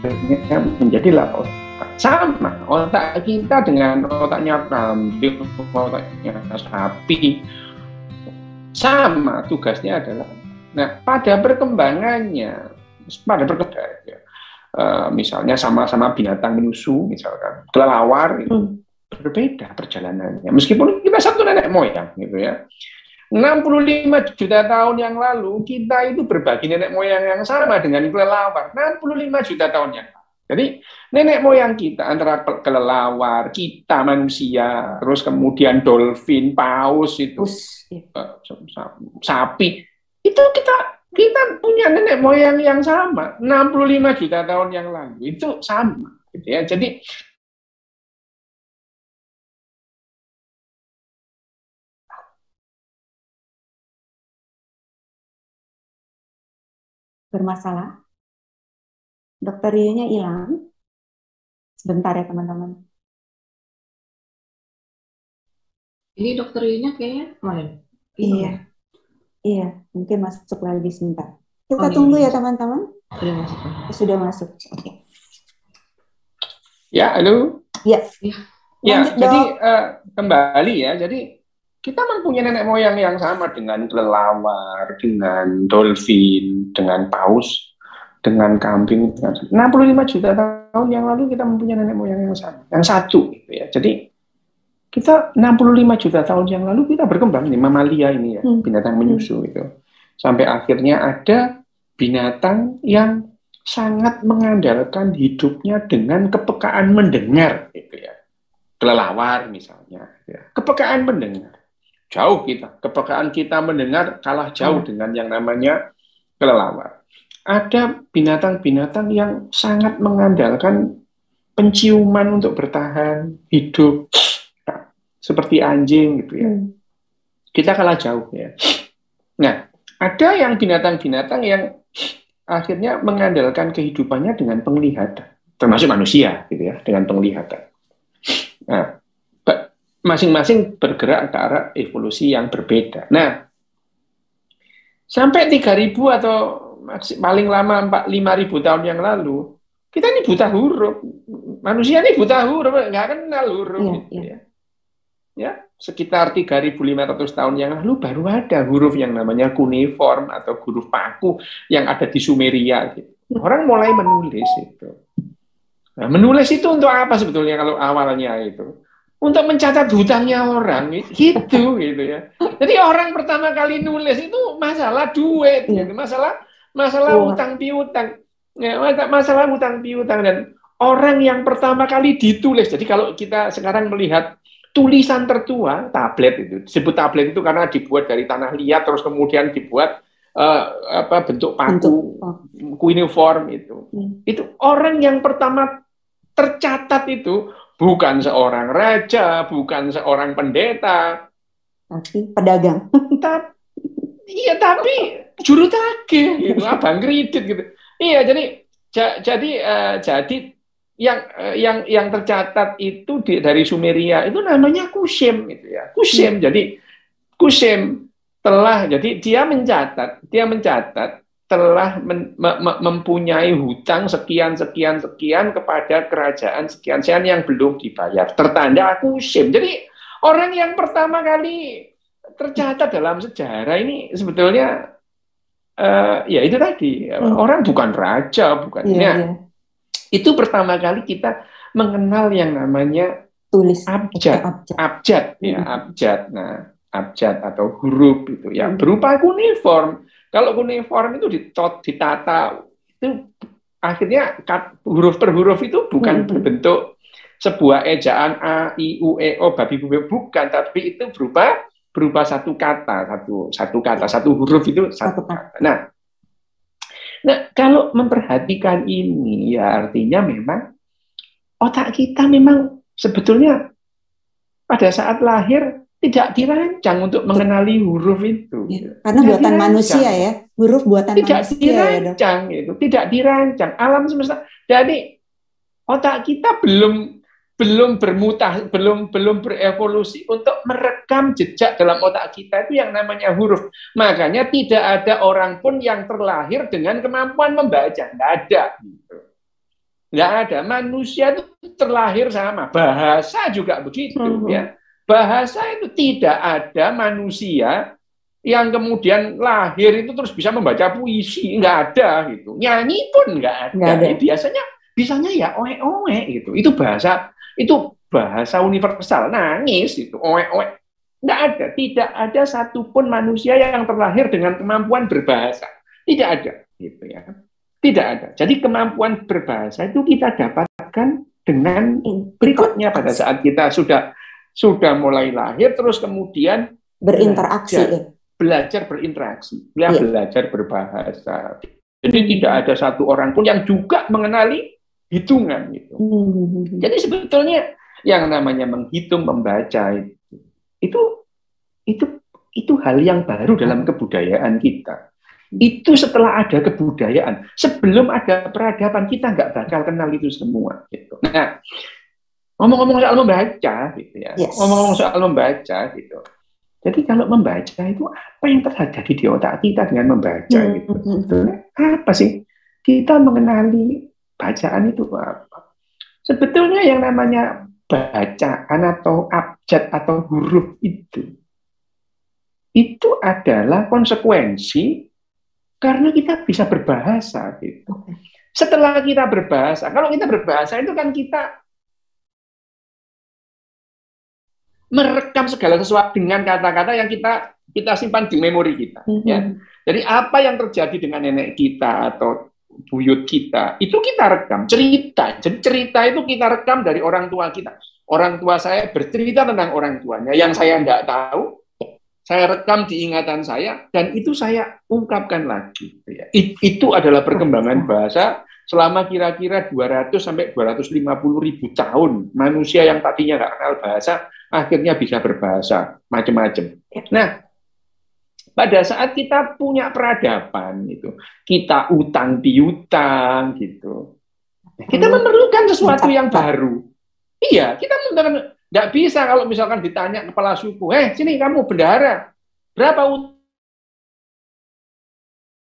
akhirnya menjadilah otak. Sama otak kita dengan otaknya kambing, otaknya sapi, sama tugasnya adalah. Nah, pada perkembangannya, misalnya sama-sama binatang menyusu, misalkan kelelawar itu berbeda perjalanannya. Meskipun kita satu nenek moyang, gitu ya. 65 juta tahun yang lalu kita itu berbagi nenek moyang yang sama dengan kelelawar. 65 juta tahun yang lalu. Jadi nenek moyang kita antara kelelawar, kita manusia, terus kemudian dolphin, paus itu, sapi, itu kita punya nenek moyang yang sama. 65 juta tahun yang lalu itu sama, gitu ya. Jadi bermasalah. Dokter Rio-nya hilang. Sebentar ya teman-teman. Ini dokter Rio-nya kayaknya kemarin. Iya. Iya, mungkin masuk lagi sebentar. Kita tunggu ya teman-teman. Sudah masuk. Sudah masuk. Oke. Ya, halo. Ya. Ya, jadi kembali ya. Jadi kita mempunyai nenek moyang yang sama dengan kelelawar, dengan dolphin, dengan paus, dengan kambing. 65 juta tahun yang lalu kita mempunyai nenek moyang yang sama, yang satu, gitu ya. Jadi kita 65 juta tahun yang lalu kita berkembang nih, mamalia ini ya, binatang menyusu itu. Sampai akhirnya ada binatang yang sangat mengandalkan hidupnya dengan kepekaan mendengar, gitu ya. Kelelawar misalnya, ya. Kepekaan mendengar. Jauh kita, kepekaan kita mendengar kalah jauh dengan yang namanya kelelawar. Ada binatang-binatang yang sangat mengandalkan penciuman untuk bertahan hidup, seperti anjing gitu ya. Kita kalah jauh ya. Nah, ada yang binatang-binatang yang akhirnya mengandalkan kehidupannya dengan penglihatan, termasuk manusia gitu ya, dengan penglihatan. Nah, masing-masing bergerak ke arah evolusi yang berbeda. Nah, sampai 3.000 atau paling lama 5.000 tahun yang lalu, kita ini buta huruf. Manusia ini buta huruf, nggak kenal huruf. Gitu ya. Ya, sekitar 3.500 tahun yang lalu baru ada huruf yang namanya kuniform atau huruf paku yang ada di Sumeria. Gitu. Orang mulai menulis itu. Nah, menulis itu untuk apa sebetulnya kalau awalnya itu? Untuk mencatat hutangnya orang, gitu ya. Jadi orang pertama kali nulis itu masalah duit, gitu. masalah utang piutang, ya, masalah utang piutang, dan orang yang pertama kali ditulis. Jadi kalau kita sekarang melihat tulisan tertua, tablet itu disebut tablet itu karena dibuat dari tanah liat terus kemudian dibuat bentuk paku, kuniform itu. Itu orang yang pertama tercatat itu bukan seorang raja, bukan seorang pendeta, tapi pedagang. Iya, tapi juru tagih, gitu, abang kredit, gitu. Iya, jadi yang tercatat itu dari Sumeria itu namanya Kushem, gitu ya. Kushem. Jadi Kushem jadi dia mencatat telah mempunyai hutang sekian kepada kerajaan sekian yang belum dibayar, tertanda Kushem. Jadi orang yang pertama kali tercatat dalam sejarah ini sebetulnya ya itu tadi, orang bukan raja, bukan. Itu pertama kali kita mengenal yang namanya tulis abjad ya, abjad. Nah, abjad atau huruf itu ya berupa kuniform. Kalau kuniform itu ditata, itu akhirnya huruf per huruf itu bukan berbentuk sebuah ejaan A, I, U, E, O, babi, bu, bukan, tapi itu berupa satu kata, satu huruf itu satu kata. Nah, kalau memperhatikan ini ya artinya memang otak kita memang sebetulnya pada saat lahir tidak dirancang untuk mengenali huruf itu. Karena buatan manusia ya, huruf buatan tidak manusia. Dirancang, ya, itu tidak dirancang. Alam semesta. Jadi otak kita belum berevolusi untuk merekam jejak dalam otak kita itu yang namanya huruf. Makanya tidak ada orang pun yang terlahir dengan kemampuan membaca, nggak ada. Nggak ada. Manusia itu terlahir sama. Bahasa juga begitu ya. Bahasa itu tidak ada manusia yang kemudian lahir itu terus bisa membaca puisi, nggak ada gitu. Nyanyi pun nggak ada. Nggak ada. Biasanya bisanya ya oe-oe gitu. Itu bahasa universal. Nangis itu oe-oe. Nggak ada. Tidak ada satupun manusia yang terlahir dengan kemampuan berbahasa. Tidak ada gitu ya. Tidak ada. Jadi kemampuan berbahasa itu kita dapatkan dengan berikutnya pada saat kita sudah mulai lahir, terus kemudian berinteraksi, belajar berinteraksi, belajar berbahasa. Jadi tidak ada satu orang pun yang juga mengenali hitungan gitu. Jadi sebetulnya yang namanya menghitung, membaca itu hal yang baru dalam kebudayaan kita. Itu setelah ada kebudayaan, sebelum ada peradaban kita nggak bakal kenal itu semua. Gitu. Nah, ngomong-ngomong soal membaca, gitu ya. Ngomong-ngomong soal membaca, gitu. Jadi kalau membaca itu apa yang terjadi di otak kita dengan membaca, gitu. Apa sih? Kita mengenali bacaan itu apa? Sebetulnya yang namanya bacaan atau abjad atau huruf itu adalah konsekuensi karena kita bisa berbahasa gitu. Setelah kita berbahasa, kalau kita berbahasa itu kan kita merekam segala sesuatu dengan kata-kata yang kita simpan di memori kita. Ya. Jadi apa yang terjadi dengan nenek kita atau buyut kita, itu kita rekam. Cerita. Jadi cerita itu kita rekam dari orang tua kita. Orang tua saya bercerita tentang orang tuanya. Yang saya tidak tahu, saya rekam di ingatan saya, dan itu saya ungkapkan lagi. Itu adalah perkembangan bahasa selama kira-kira 200 sampai 250 ribu tahun. Manusia yang tadinya nggak kenal bahasa, akhirnya bisa berbahasa macam-macam. Nah, pada saat kita punya peradaban, gitu, kita utang piutang, gitu, kita memerlukan sesuatu yang baru. Iya, kita memerlukan. Nggak bisa kalau misalkan ditanya kepala suku, sini kamu bendahara, berapa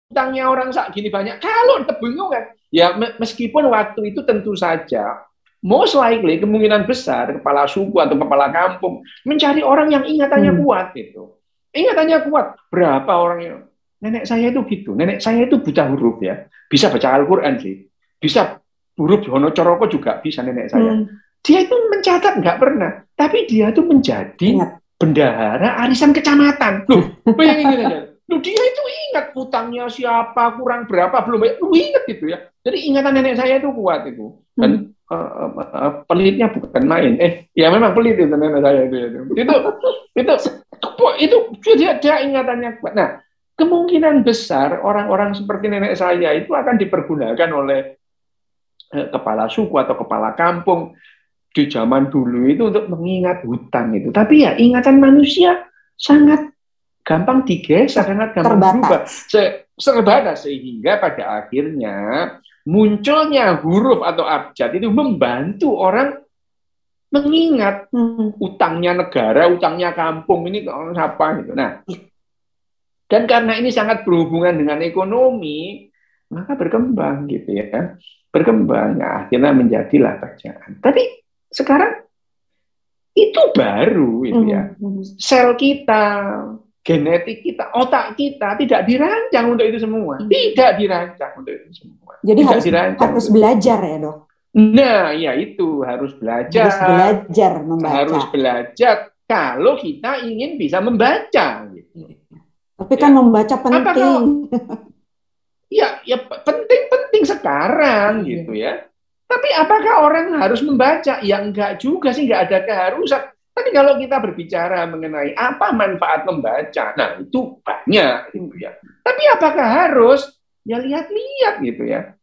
utangnya orang sak gini banyak? Kalau bingung kan, ya meskipun waktu itu tentu saja, most likely kemungkinan besar kepala suku atau kepala kampung mencari orang yang ingatannya kuat itu. Ingatannya kuat, berapa orangnya? Nenek saya itu gitu, nenek saya itu buta huruf ya, bisa baca Al-Quran sih, bisa huruf Hono Coroko juga bisa nenek saya. Dia itu mencatat nggak pernah, tapi dia itu menjadi bendahara arisan kecamatan. Loh, bayangin aja. Loh, dia itu ingat utangnya siapa, kurang berapa, belum banyak. Loh, ingat gitu ya. Jadi ingatan nenek saya itu kuat itu. Dan pelitnya bukan main. Ya memang pelit itu nenek saya itu. Itu dia ingatannya kuat. Nah, kemungkinan besar orang-orang seperti nenek saya itu akan dipergunakan oleh kepala suku atau kepala kampung di zaman dulu itu untuk mengingat hutan itu. Tapi ya ingatan manusia sangat gampang digeser, sangat gampang berubah. Terbatas sehingga pada akhirnya munculnya huruf atau abjad itu membantu orang mengingat utangnya negara, utangnya kampung ini siapa gitu. Nah, dan karena ini sangat berhubungan dengan ekonomi, maka berkembang gitu ya. Berkembang, akhirnya menjadilah bacaan. Tapi sekarang itu baru itu ya. Sel kita, genetik kita, otak kita tidak dirancang untuk itu semua. Tidak dirancang untuk itu semua. Jadi harus belajar ya, Dok. Nah, ya itu harus belajar. Harus belajar membaca. Harus belajar kalau kita ingin bisa membaca gitu. Tapi kan membaca penting. Ya penting sekarang gitu ya. Tapi apakah orang harus membaca? Ya enggak juga sih, enggak ada keharusan. Tapi kalau kita berbicara mengenai apa manfaat membaca, nah itu banyak gitu ya. Tapi apakah harus? Ya lihat-lihat gitu ya.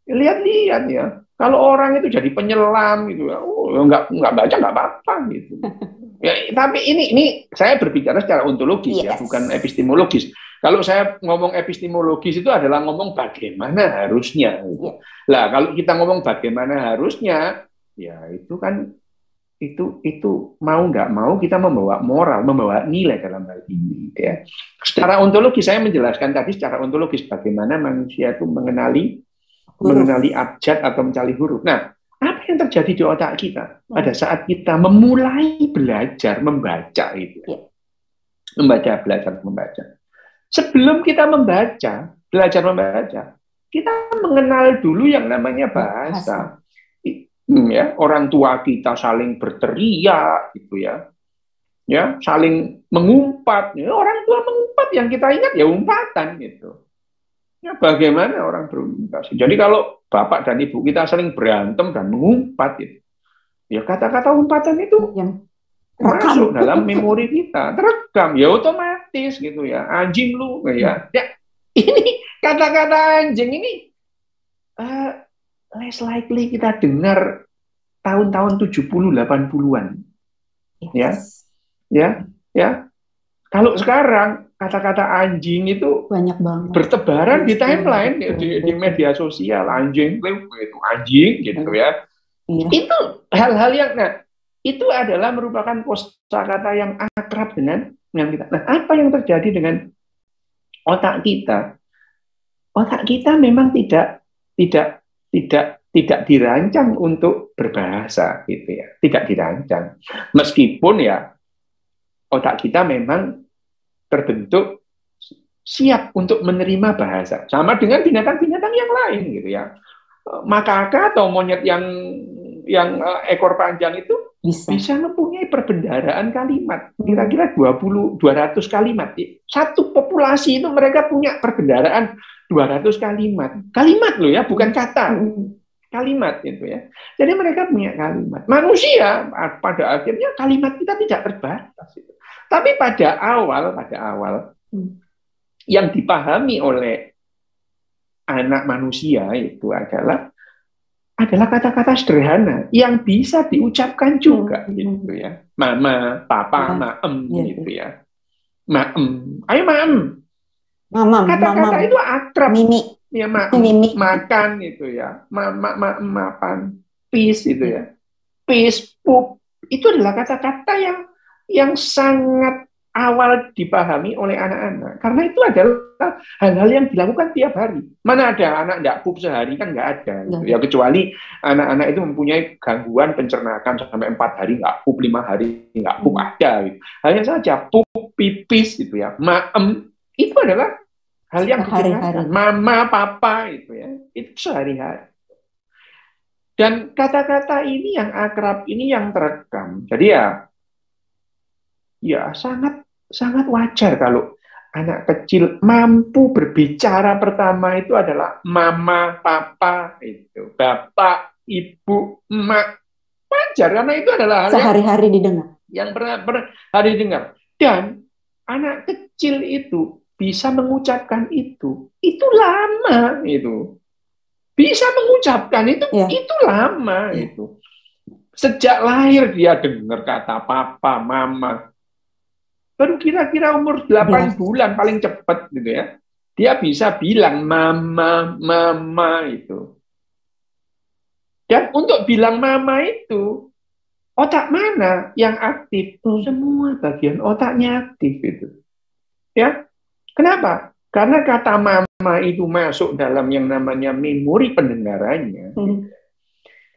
Lihat-lihat ya. Kalau orang itu jadi penyelam gitu ya, enggak baca enggak apa-apa gitu. Ya, tapi ini saya berbicara secara ontologis ya, bukan epistemologis. Kalau saya ngomong epistemologis itu adalah ngomong bagaimana harusnya. Gitu. Lah kalau kita ngomong bagaimana harusnya, ya itu kan itu mau nggak mau kita membawa moral, membawa nilai dalam hal ini. Ya. Secara ontologis saya menjelaskan tadi secara ontologis bagaimana manusia itu mengenali mengenali abjad atau mencari huruf. Nah, apa yang terjadi di otak kita pada saat kita memulai belajar membaca itu? Belajar membaca. Sebelum kita belajar membaca, kita mengenal dulu yang namanya bahasa. Ya, orang tua kita saling berteriak gitu ya. Ya, saling mengumpat. Ya, orang tua mengumpat, yang kita ingat ya umpatan gitu. Ya, bagaimana orang berkomunikasi. Jadi kalau bapak dan ibu kita sering berantem dan mengumpat gitu, ya kata-kata umpatan itu masuk dalam memori kita, terekam, ya otomatis gitu ya. Anjing lu, ya. Ini kata-kata anjing ini less likely kita dengar tahun-tahun 70 80-an. Ya. Kalau sekarang kata-kata anjing itu banyak banget bertebaran di timeline di media sosial, anjing itu anjing gitu ya. Itu hal-hal yang itu adalah merupakan kosakata yang akrab dengan kita. Nah, apa yang terjadi dengan otak kita? Otak kita memang tidak dirancang untuk berbahasa gitu ya, tidak dirancang. Meskipun ya otak kita memang terbentuk siap untuk menerima bahasa, sama dengan binatang-binatang yang lain gitu ya. Makaka atau monyet yang ekor panjang itu bisa mempunyai perbendaharaan kalimat kira-kira 200 kalimat. Satu populasi itu mereka punya perbendaharaan 200 kalimat loh ya, bukan kata, kalimat gitu ya. Jadi mereka punya kalimat. Manusia pada akhirnya kalimat kita tidak terbatas itu. Tapi pada awal yang dipahami oleh anak manusia itu adalah kata-kata sederhana yang bisa diucapkan juga gitu ya. Mama, papa, maem gitu ya. Maem. Ayo maem. Kata-kata itu akrab. Mimi. Ya, maem, makan gitu ya. Mapan. Peace gitu ya. Peace, pup. Itu adalah kata-kata yang sangat awal dipahami oleh anak-anak. Karena itu adalah hal-hal yang dilakukan tiap hari. Mana ada anak nggak pup sehari, kan nggak ada. Gitu. Ya, kecuali anak-anak itu mempunyai gangguan pencernaan sampai 4 hari nggak pup, 5 hari nggak pup, ada. Gitu. Hanya saja pup, pipis gitu ya. Maem, itu adalah hal yang digunakan. Mama, papa itu ya. Itu sehari-hari. Dan kata-kata ini yang akrab, ini yang terekam. Jadi ya sangat wajar kalau anak kecil mampu berbicara pertama itu adalah mama, papa, itu bapak, ibu, emak. Wajar karena itu adalah hal sehari-hari didengar. Yang pernah hari didengar. Dan anak kecil itu bisa mengucapkan itu lama itu. Bisa mengucapkan itu lama itu. Sejak lahir dia dengar kata papa, mama. Baru kira-kira umur 8 bulan paling cepat gitu ya. Dia bisa bilang mama itu. Dan untuk bilang mama itu, otak mana yang aktif? Semua bagian otaknya aktif itu. Ya. Kenapa? Karena kata mama itu masuk dalam yang namanya memori pendengarannya.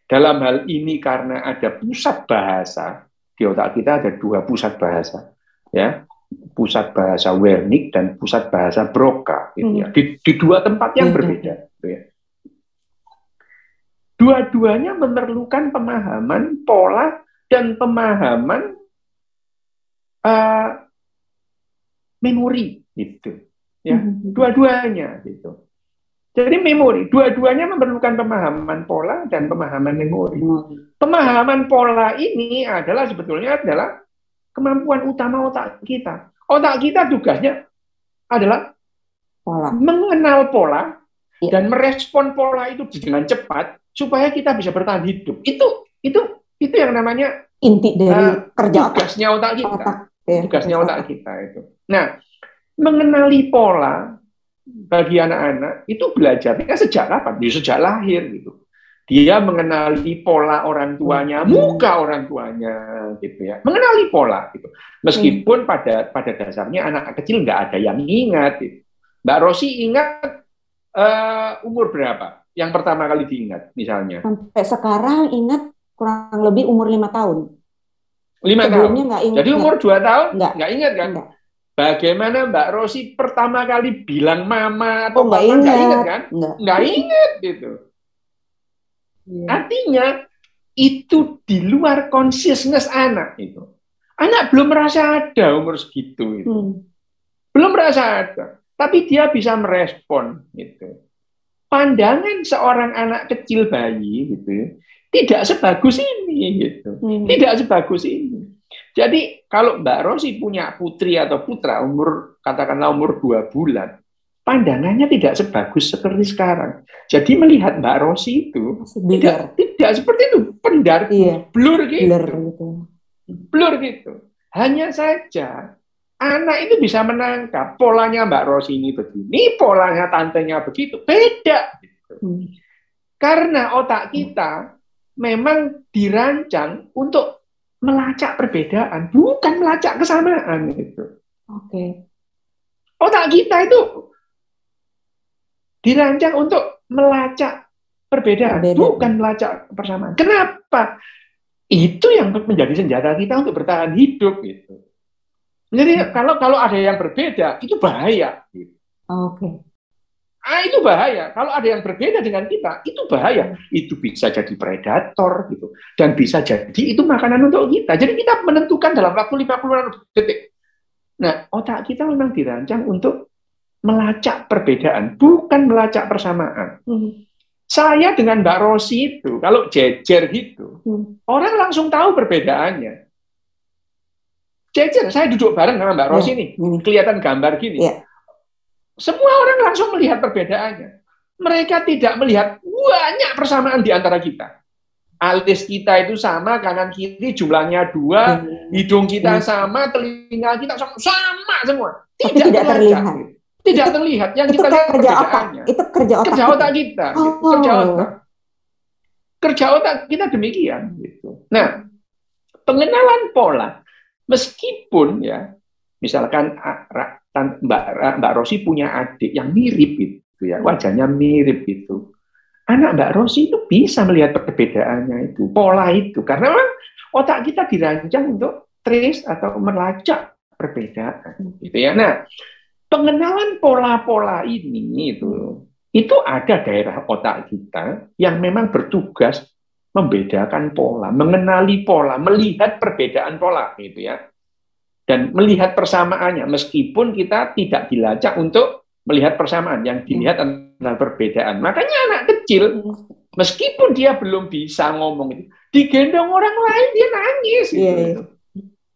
Dalam hal ini karena ada pusat bahasa. Di otak kita ada 2 pusat bahasa. Ya, pusat bahasa Wernicke dan pusat bahasa Broca gitu ya. Di 2 tempat yang berbeda gitu ya. Dua-duanya memerlukan pemahaman pola dan pemahaman memori gitu ya. Dua-duanya gitu. Jadi memori, dua-duanya memerlukan pemahaman pola dan pemahaman memori. Pemahaman pola ini sebetulnya adalah kemampuan utama otak kita. Otak kita tugasnya adalah mengenal pola dan merespon pola itu dengan cepat supaya kita bisa bertahan hidup. Itu yang namanya inti dari kerja tugasnya otak kita. Tugasnya otak kita itu. Nah, mengenali pola bagi anak-anak itu belajarnya sejak kapan? Sejak lahir gitu. Dia mengenali pola orang tuanya, muka orang tuanya, gitu ya. Mengenali pola, gitu. Meskipun pada dasarnya anak kecil nggak ada yang ingat. Gitu. Mbak Rosi ingat umur berapa? yang pertama kali diingat, misalnya? Sampai sekarang ingat kurang lebih umur 5 tahun. 5 tahun. Sebelumnya nggak ingat. Jadi umur 2 tahun nggak ingat kan? Enggak. Bagaimana Mbak Rosi pertama kali bilang mama atau nggak papa, nggak ingat. ingat kan? Nggak ingat gitu. Iya. Artinya itu di luar consciousness anak itu. Anak belum merasa ada umur segitu itu. Belum merasa ada. Tapi dia bisa merespon gitu. Pandangan seorang anak kecil bayi gitu tidak sebagus ini gitu. Tidak sebagus ini. Jadi kalau Mbak Rosi punya putri atau putra katakanlah umur 2 bulan, pandangannya tidak sebagus seperti sekarang. Jadi melihat Mbak Rosi itu tidak seperti itu, pendar, blur gitu. Blur gitu. Hanya saja anak itu bisa menangkap polanya Mbak Rosi ini begini, polanya tantenya begitu, beda gitu. Karena otak kita memang dirancang untuk melacak perbedaan, bukan melacak kesamaan itu. Otak kita itu dirancang untuk melacak perbedaan, bukan melacak persamaan. Kenapa? Itu yang menjadi senjata kita untuk bertahan hidup gitu. Jadi kalau ada yang berbeda itu bahaya. Gitu. Itu bahaya. Kalau ada yang berbeda dengan kita, itu bahaya. Itu bisa jadi predator gitu. Dan bisa jadi itu makanan untuk kita. Jadi kita menentukan dalam waktu 50 detik. Nah, otak kita memang dirancang untuk melacak perbedaan, bukan melacak persamaan. Saya dengan Mbak Rosi itu, kalau jejer gitu, orang langsung tahu perbedaannya. Jejer, saya duduk bareng sama Mbak Rosi nih, kelihatan gambar gini. Semua orang langsung melihat perbedaannya. Mereka tidak melihat banyak persamaan di antara kita. Alis kita itu sama, kanan kiri jumlahnya 2, hidung kita sama, telinga kita sama semua. Tidak terlihat. Tidak terlihat. Yang kita lihat perbedaannya. Itu kerja otak kita. Kerja otak kita demikian. Gitu. Nah, pengenalan pola, meskipun ya, misalkan Mbak Rosi punya adik yang mirip gitu ya, wajahnya mirip gitu. Anak Mbak Rosi itu bisa melihat perbedaannya itu, pola itu, karena memang otak kita dirancang untuk trace atau melacak perbedaan, gitu ya. Nah, pengenalan pola-pola ini itu ada daerah otak kita yang memang bertugas membedakan pola, mengenali pola, melihat perbedaan pola, gitu ya. Dan melihat persamaannya, meskipun kita tidak dilacak untuk melihat persamaan, yang dilihat adalah perbedaan. Makanya anak kecil, meskipun dia belum bisa ngomong itu, digendong orang lain dia nangis. Gitu.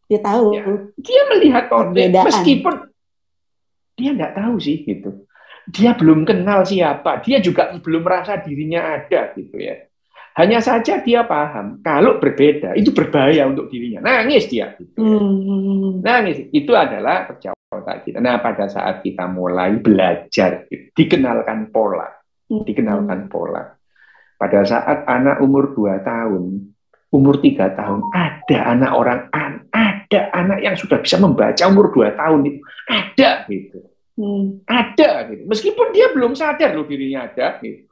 Dia tahu. Ya, dia melihat meskipun dia nggak tahu sih gitu. Dia belum kenal siapa, dia juga belum merasa dirinya ada gitu ya. Hanya saja dia paham kalau berbeda itu berbahaya untuk dirinya. Nangis dia gitu. Nangis itu adalah kerja otak kita. Nah, pada saat kita mulai belajar gitu, dikenalkan pola. Pada saat anak umur 2 tahun, umur 3 tahun, ada anak yang sudah bisa membaca umur 2 tahun itu. Ada gitu. Ada gitu. Meskipun dia belum sadar loh dirinya ada gitu.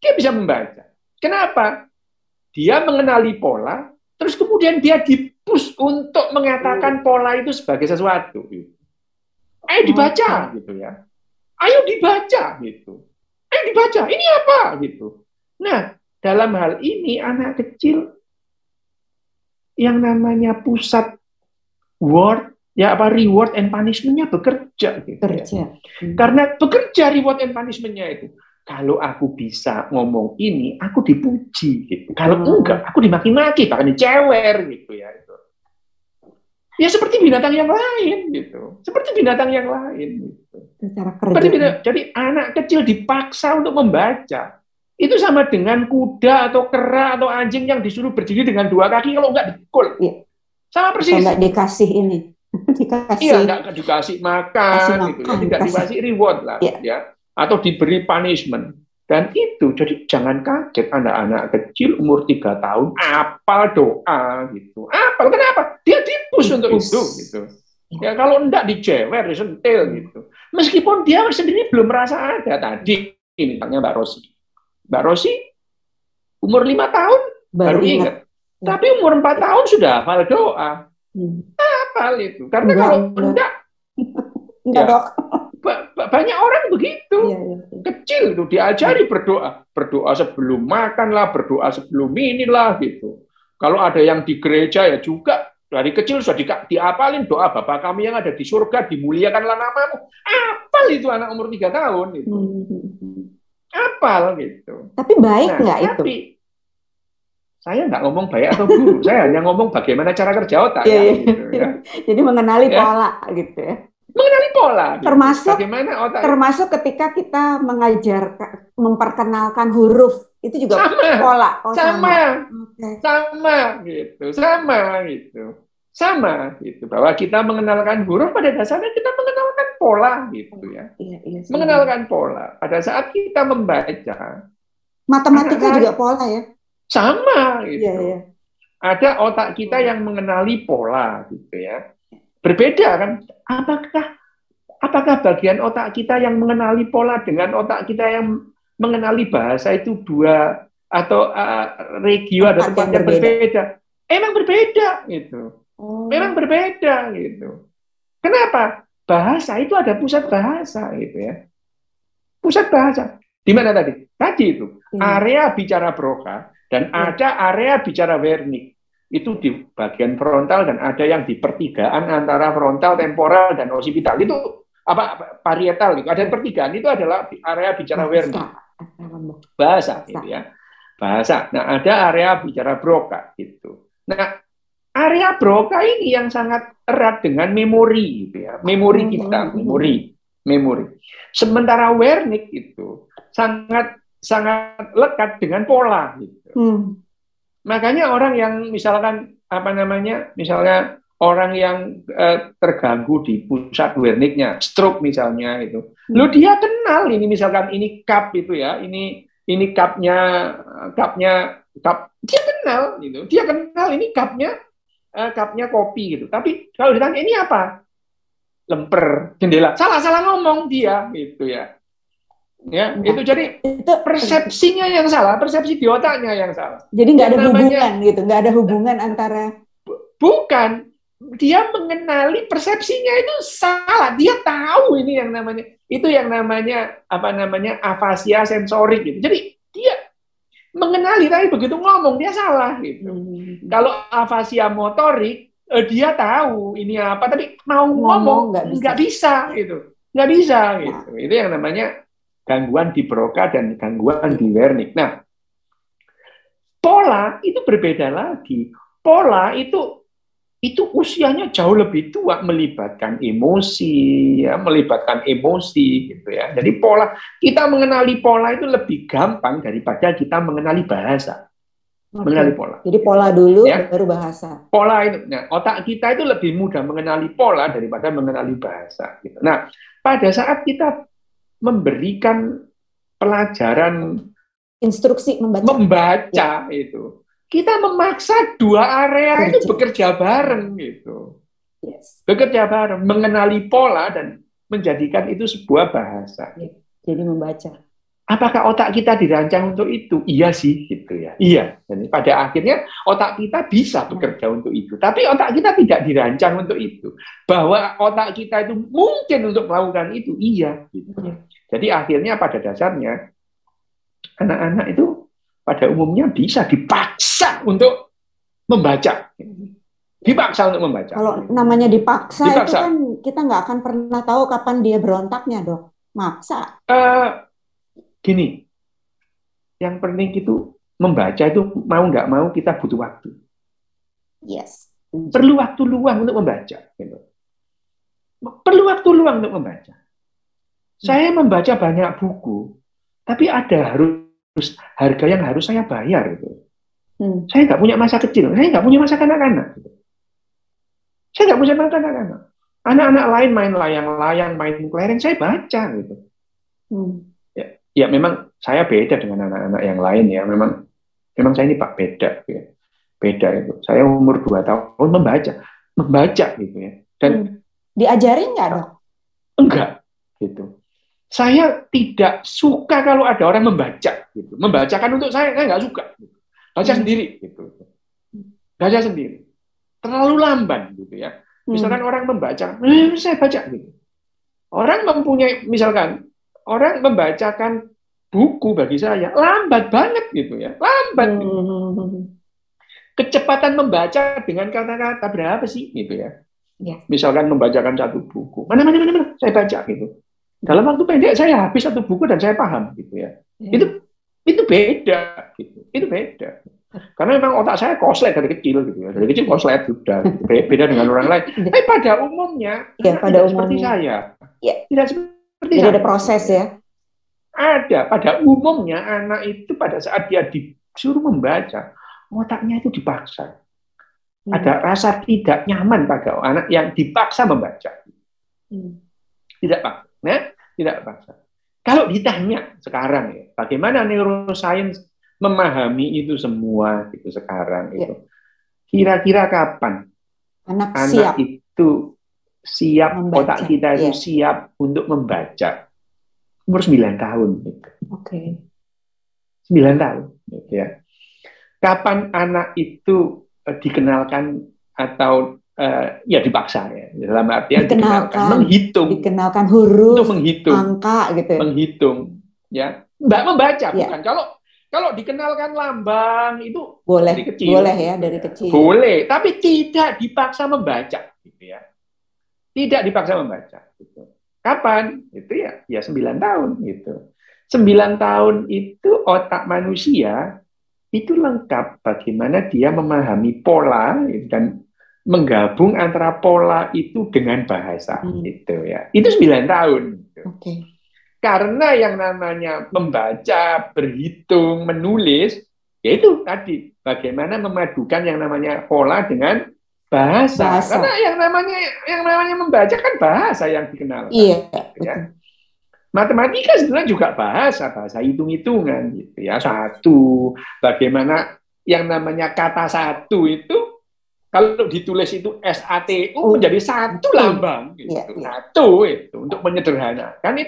Dia bisa membaca. Kenapa? Dia mengenali pola, terus kemudian dia dipush untuk mengatakan pola itu sebagai sesuatu. Gitu. Ayo dibaca, gitu ya. Ayo dibaca, gitu. Ayo dibaca, ini apa, gitu. Nah, dalam hal ini anak kecil yang namanya pusat reward and punishment-nya bekerja. Gitu ya. Karena bekerja reward and punishment-nya itu. Kalau aku bisa ngomong ini, aku dipuji. Gitu. Kalau enggak, aku dimaki-maki, bahkan dicewer. Gitu ya. Ya seperti binatang yang lain. Gitu. Seperti binatang yang lain. Gitu. Jadi anak kecil dipaksa untuk membaca. Itu sama dengan kuda atau kera atau anjing yang disuruh berdiri dengan 2 kaki, kalau enggak dipukul. Sama persis. Enggak dikasih ini. Enggak dikasih makan. Gitu, ya. Tidak dikasih reward lah. Ya. Atau diberi punishment. Dan itu, jadi jangan kaget anak-anak kecil umur 3 tahun apal doa gitu. Apal, kenapa? Dia dipush untuk itu gitu. Ya kalau enggak dicewer, disentil gitu. Meskipun dia sendiri belum merasa ada tadi, misalnya Mbak Rosi. Mbak Rosi umur 5 tahun baru ingat. Tapi umur 4 tahun sudah hafal doa. Hafal itu. Karena kalau enggak ya, Dok. Banyak orang begitu. Kecil tuh diajari berdoa. Berdoa sebelum makan lah, berdoa sebelum inilah gitu. Kalau ada yang di gereja ya juga dari kecil sudah diapalin doa Bapa kami yang ada di surga, dimuliakanlah namamu. Apal itu anak umur 3 tahun itu. Apal gitu. Tapi baik nggak itu? Tapi saya nggak ngomong baik atau buruk. Saya hanya ngomong bagaimana cara kerja otak. Gitu, ya. Jadi mengenali pola gitu ya. Mengenali pola. Gitu. Termasuk ketika kita mengajar, memperkenalkan huruf, itu juga pola. Sama gitu. Bahwa kita mengenalkan huruf pada dasarnya kita mengenalkan pola gitu ya. Mengenalkan pola. Pada saat kita membaca. Matematika juga pola ya. Sama gitu. Ada otak kita yang mengenali pola gitu ya. Berbeda kan? Apakah bagian otak kita yang mengenali pola dengan otak kita yang mengenali bahasa itu dua atau regio ada tempat yang berbeda? Emang berbeda gitu. Memang berbeda gitu. Kenapa? Bahasa itu ada pusat bahasa gitu ya. Pusat bahasa. Di mana tadi? Tadi itu area bicara Broca dan ada area bicara Wernicke. Itu di bagian frontal dan ada yang di pertigaan antara frontal, temporal, dan occipital. Itu parietal itu. Ada pertigaan itu adalah area bicara Wernicke. Bahasa gitu ya. Bahasa. Nah, ada area bicara Broca gitu. Nah, area Broca ini yang sangat erat dengan memori gitu ya. Memori kita, memori. Sementara Wernicke itu sangat lekat dengan pola gitu. Makanya orang yang misalkan misalnya orang yang terganggu di pusat Wernicke-nya, stroke misalnya itu, dia kenal ini misalkan ini cup itu ya, ini cupnya, dia kenal gitu, dia kenal ini cupnya kopi gitu. Tapi kalau ditanya ini apa, lemper, jendela, salah ngomong dia gitu ya. Ya, itu jadi persepsinya yang salah, persepsi di otaknya yang salah. Jadi nggak ada hubungan gitu, nggak ada hubungan antara. Bukan, dia mengenali persepsinya itu salah. Dia tahu ini yang namanya afasia sensorik gitu. Jadi dia mengenali tapi begitu ngomong dia salah gitu. Kalau afasia motorik dia tahu ini apa, tapi mau ngomong nggak bisa gitu, nggak bisa gitu. Itu yang namanya gangguan di Broca dan gangguan di Wernicke. Nah, pola itu berbeda lagi. Pola itu usianya jauh lebih tua, melibatkan emosi, ya, gitu ya. Jadi kita mengenali pola itu lebih gampang daripada kita mengenali bahasa. Mengenali pola. Jadi pola dulu, ya, baru bahasa. Pola itu, nah, otak kita itu lebih mudah mengenali pola daripada mengenali bahasa. Gitu. Nah, pada saat kita memberikan pelajaran instruksi membaca itu, kita memaksa dua area itu bekerja bareng gitu. Bekerja bareng, mengenali pola dan menjadikan itu sebuah bahasa. Jadi membaca. Apakah otak kita dirancang untuk itu? Iya sih gitu ya. Iya. Dan pada akhirnya otak kita bisa bekerja untuk itu. Tapi otak kita tidak dirancang untuk itu. Bahwa otak kita itu mungkin untuk melakukan itu, iya gitu. Jadi akhirnya pada dasarnya anak-anak itu pada umumnya bisa dipaksa untuk membaca. Dipaksa untuk membaca. Kalau namanya dipaksa. Itu kan kita nggak akan pernah tahu kapan dia berontaknya, Dok. Maksa. Gini, yang penting itu membaca itu mau nggak mau kita butuh waktu. Yes. Perlu waktu luang untuk membaca. Gitu. Perlu waktu luang untuk membaca. Saya membaca banyak buku, tapi ada harga yang harus saya bayar. Gitu. Saya nggak punya masa kecil, saya nggak punya masa kanak-kanak. Gitu. Saya nggak punya masa kanak-kanak. Anak-anak lain main layang-layang, main kelereng, saya baca. Gitu. Ya memang saya beda dengan anak-anak yang lain ya. Memang saya ini Pak beda ya. Beda itu. Saya umur 2 tahun membaca gitu ya. Dan diajarin nggak, Dok? Enggak gitu. Saya tidak suka kalau ada orang membaca, gitu. Membacakan untuk saya nggak suka. Gitu. Baca sendiri, gitu. Baca sendiri. Terlalu lamban, gitu ya. Misalkan orang membaca, saya baca, gitu. Orang mempunyai, misalkan orang membacakan buku bagi saya lambat banget, gitu ya, lambat. Gitu. Kecepatan membaca dengan kata-kata berapa sih, gitu ya? Misalkan membacakan satu buku, mana, saya baca, gitu. Dalam waktu pendek saya habis satu buku dan saya paham, gitu ya. Itu beda, gitu. Itu beda. Karena memang otak saya koslet dari kecil, gitu ya. Dari kecil koslet sudah, gitu. Beda dengan orang lain. Tapi pada umumnya, tidak seperti saya. Tidak seperti saya. Ada proses ya. Ada. Pada umumnya anak itu pada saat dia disuruh membaca, otaknya itu dipaksa. Ada rasa tidak nyaman pada anak yang dipaksa membaca. Tidak paksa. Nah, tidak paksa. Kalau ditanya sekarang ya, bagaimana neuroscience memahami itu semua gitu sekarang itu. Kira-kira kapan anak itu siap membaca. Otak kita itu siap untuk membaca? Umur 9 tahun gitu. Oke. 9 tahun gitu ya. Kapan anak itu dikenalkan atau ya dipaksa ya, dalam artian dikenalkan dikenalkan huruf, untuk menghitung, angka gitu. Menghitung, ya. Mbak membaca bukan. Kalau dikenalkan lambang itu boleh, dari kecil, boleh ya dari kecil. Boleh, tapi tidak dipaksa membaca, gitu ya. Tidak dipaksa membaca. Gitu. Kapan? Itu ya 9 tahun gitu. 9 tahun itu otak manusia itu lengkap bagaimana dia memahami pola dan menggabung antara pola itu dengan bahasa gitu ya. Itu 9 tahun. Gitu. Karena yang namanya membaca, berhitung, menulis, yaitu tadi bagaimana memadukan yang namanya pola dengan bahasa. Karena yang namanya membaca kan bahasa yang dikenal. Iya. Gitu ya. Matematika sebenarnya juga bahasa hitung-hitungan gitu ya. Satu, bagaimana yang namanya kata satu itu kalau ditulis itu SATU menjadi satu lambang gitu. Satu itu untuk menyederhanakan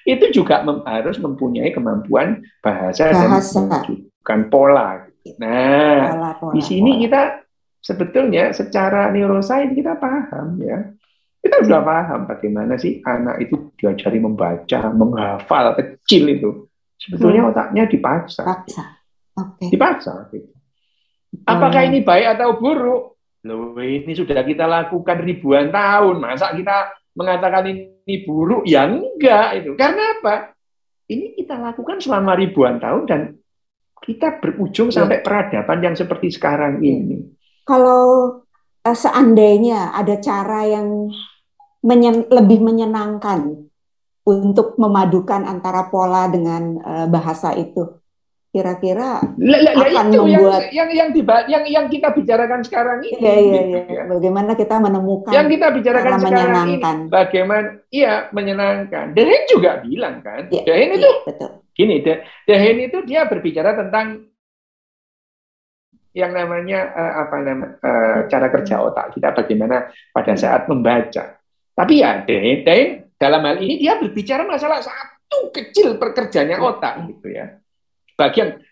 itu juga harus mempunyai kemampuan bahasa. Dan menunjukkan pola. Nah, di sini kita sebetulnya secara neuroscience kita paham ya. Kita sudah paham bagaimana sih anak itu diajari membaca, menghafal kecil itu. Sebetulnya otaknya dipaksa. Dipaksa. Gitu. Apakah ini baik atau buruk? Loh, ini sudah kita lakukan ribuan tahun. Masa kita mengatakan ini buruk? Ya enggak itu. Karena apa? Ini kita lakukan selama ribuan tahun dan kita berujung sampai peradaban yang seperti sekarang ini. Kalau seandainya ada cara yang lebih menyenangkan untuk memadukan antara pola dengan bahasa itu, kira-kira akan itu membuat yang kita bicarakan sekarang ini. Ya. Bagaimana kita menemukan yang kita bicarakan sekarang ini, bagaimana menyenangkan. Dehaene juga bilang kan, Dehaene itu gini, Dehaene itu dia berbicara tentang yang namanya cara kerja otak kita, bagaimana pada saat membaca. Tapi ya Dehaene dalam hal ini dia berbicara masalah satu kecil pekerjaannya otak gitu ya.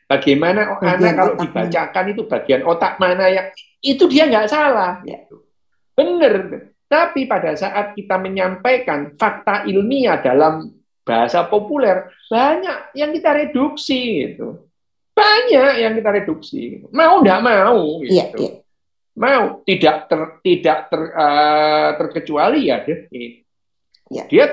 Bagaimana anak kalau dibacakan itu bagian otak mana yang itu dia nggak salah gitu. Benar. Tapi pada saat kita menyampaikan fakta ilmiah dalam bahasa populer, banyak yang kita reduksi gitu. Banyak yang kita reduksi. Mau nggak mau gitu. Mau tidak terkecuali ya dia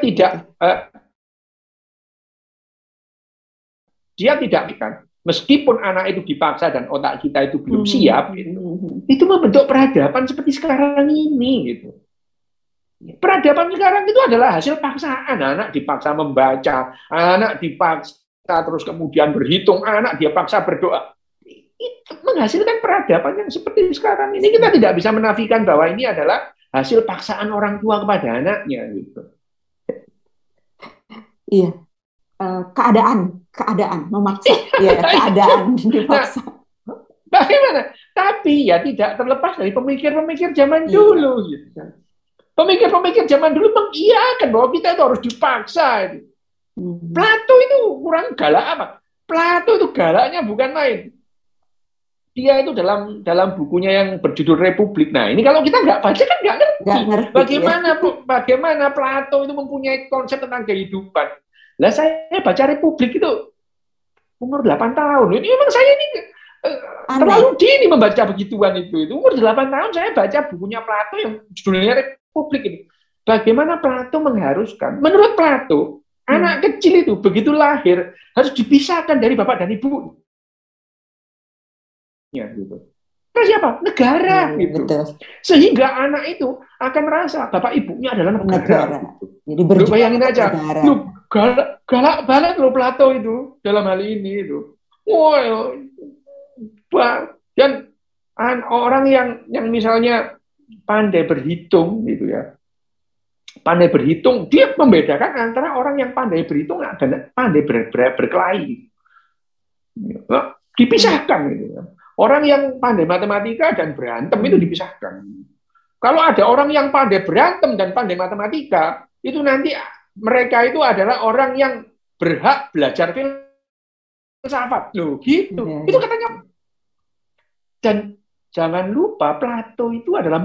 tidak kan, meskipun anak itu dipaksa dan otak kita itu belum siap gitu, itu membentuk peradaban seperti sekarang ini gitu. Peradaban sekarang itu adalah hasil paksaan. Anak dipaksa membaca, anak dipaksa terus kemudian berhitung, anak dia paksa berdoa. Itu menghasilkan peradaban yang seperti sekarang ini. Kita tidak bisa menafikan bahwa ini adalah hasil paksaan orang tua kepada anaknya gitu. Iya, keadaan memaksa, keadaan dipaksa. Bagaimana? Tapi ya tidak terlepas dari pemikir-pemikir zaman dulu gitu. Pemikir-pemikir zaman dulu mengiyakan bahwa kita itu harus dipaksa. Plato itu kurang galak apa? Plato itu galaknya bukan main. Dia itu dalam bukunya yang berjudul Republik. Nah, ini kalau kita nggak baca kan nggak ngerti bagaimana Plato itu mempunyai konsep tentang kehidupan. Lah saya baca Republik itu umur 8 tahun. Ini memang saya ini terlalu dini membaca begituan itu. Umur 8 tahun saya baca bukunya Plato yang judulnya Republik ini. Bagaimana Plato mengharuskan, menurut Plato, anak kecil itu begitu lahir harus dipisahkan dari bapak dan ibu. Ya, gitu. Terus siapa? Negara, gitu. Betul. Sehingga anak itu akan merasa bapak ibunya adalah negara. Gitu. Jadi lu bayangin aja, lu galak banget lo Plato itu dalam hal ini itu. Wow, dan orang yang misalnya pandai berhitung, gitu ya. Pandai berhitung, dia membedakan antara orang yang pandai berhitung dan pandai berkelahi. Dipisahkan, gitu ya. Orang yang pandai matematika dan berantem itu dipisahkan. Kalau ada orang yang pandai berantem dan pandai matematika, itu nanti mereka itu adalah orang yang berhak belajar filsafat. Loh, gitu. Itu katanya. Dan jangan lupa Plato itu adalah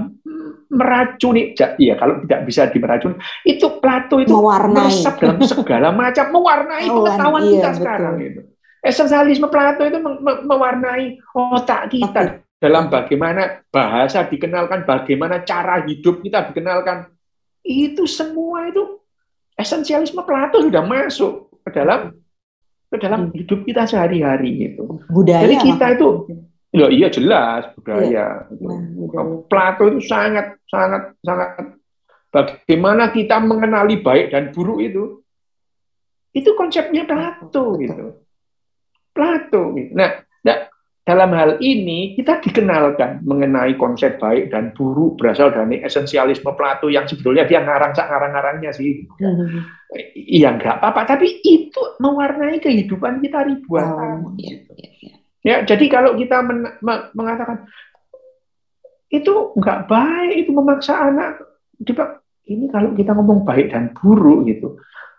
meracuni. Ya, kalau tidak bisa dimeracuni, itu Plato itu meresap dalam segala macam, mewarnai pengetahuan kita sekarang. Gitu. Esensialisme Plato itu mewarnai otak kita dalam bagaimana bahasa dikenalkan, bagaimana cara hidup kita dikenalkan. Itu semua itu esensialisme Plato sudah masuk ke dalam hidup kita sehari-hari gitu. Budaya. Jadi kita itu, ya iya jelas budaya. Plato itu sangat bagaimana kita mengenali baik dan buruk itu konsepnya Plato gitu. Plato. Nah, dalam hal ini kita dikenalkan mengenai konsep baik dan buruk berasal dari esensialisme Plato yang sebetulnya dia ngarang-ngarangnya sih. Iya nggak apa-apa, tapi itu mewarnai kehidupan kita ribuan tahun. Ya, jadi kalau kita mengatakan itu nggak baik, itu memaksa anak, ini kalau kita ngomong baik dan buruk gitu.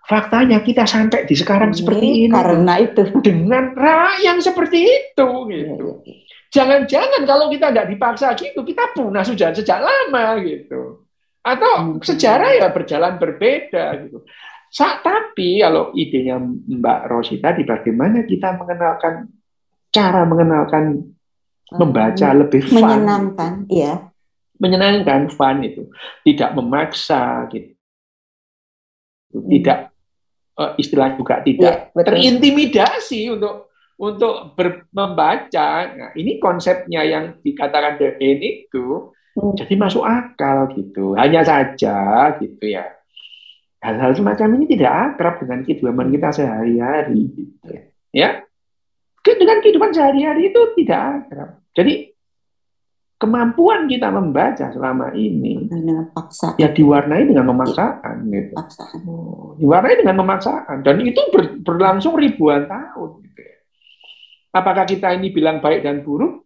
Faktanya kita sampai di sekarang seperti ini karena itu dengan yang seperti itu gitu. Jangan-jangan kalau kita nggak dipaksa gitu kita punah sudah sejak lama gitu. Atau sejarah ya berjalan berbeda gitu. Tapi kalau idenya Mbak Rosi tadi bagaimana kita cara mengenalkan membaca lebih fun, menyenangkan, ya. Menyenangkan, fun itu tidak memaksa gitu. Tidak istilah juga tidak terintimidasi untuk membaca. Nah, ini konsepnya yang dikatakan Devin itu jadi masuk akal gitu. Hanya saja gitu ya. Hal-hal semacam ini tidak akrab dengan kehidupan kita sehari-hari gitu. Ya. Dengan kehidupan sehari-hari itu tidak akrab. Jadi kemampuan kita membaca selama ini dengan paksaan. Ya diwarnai dengan memaksaan gitu. Diwarnai dengan memaksaan dan itu berlangsung ribuan tahun gitu ya. Apakah kita ini bilang baik dan buruk?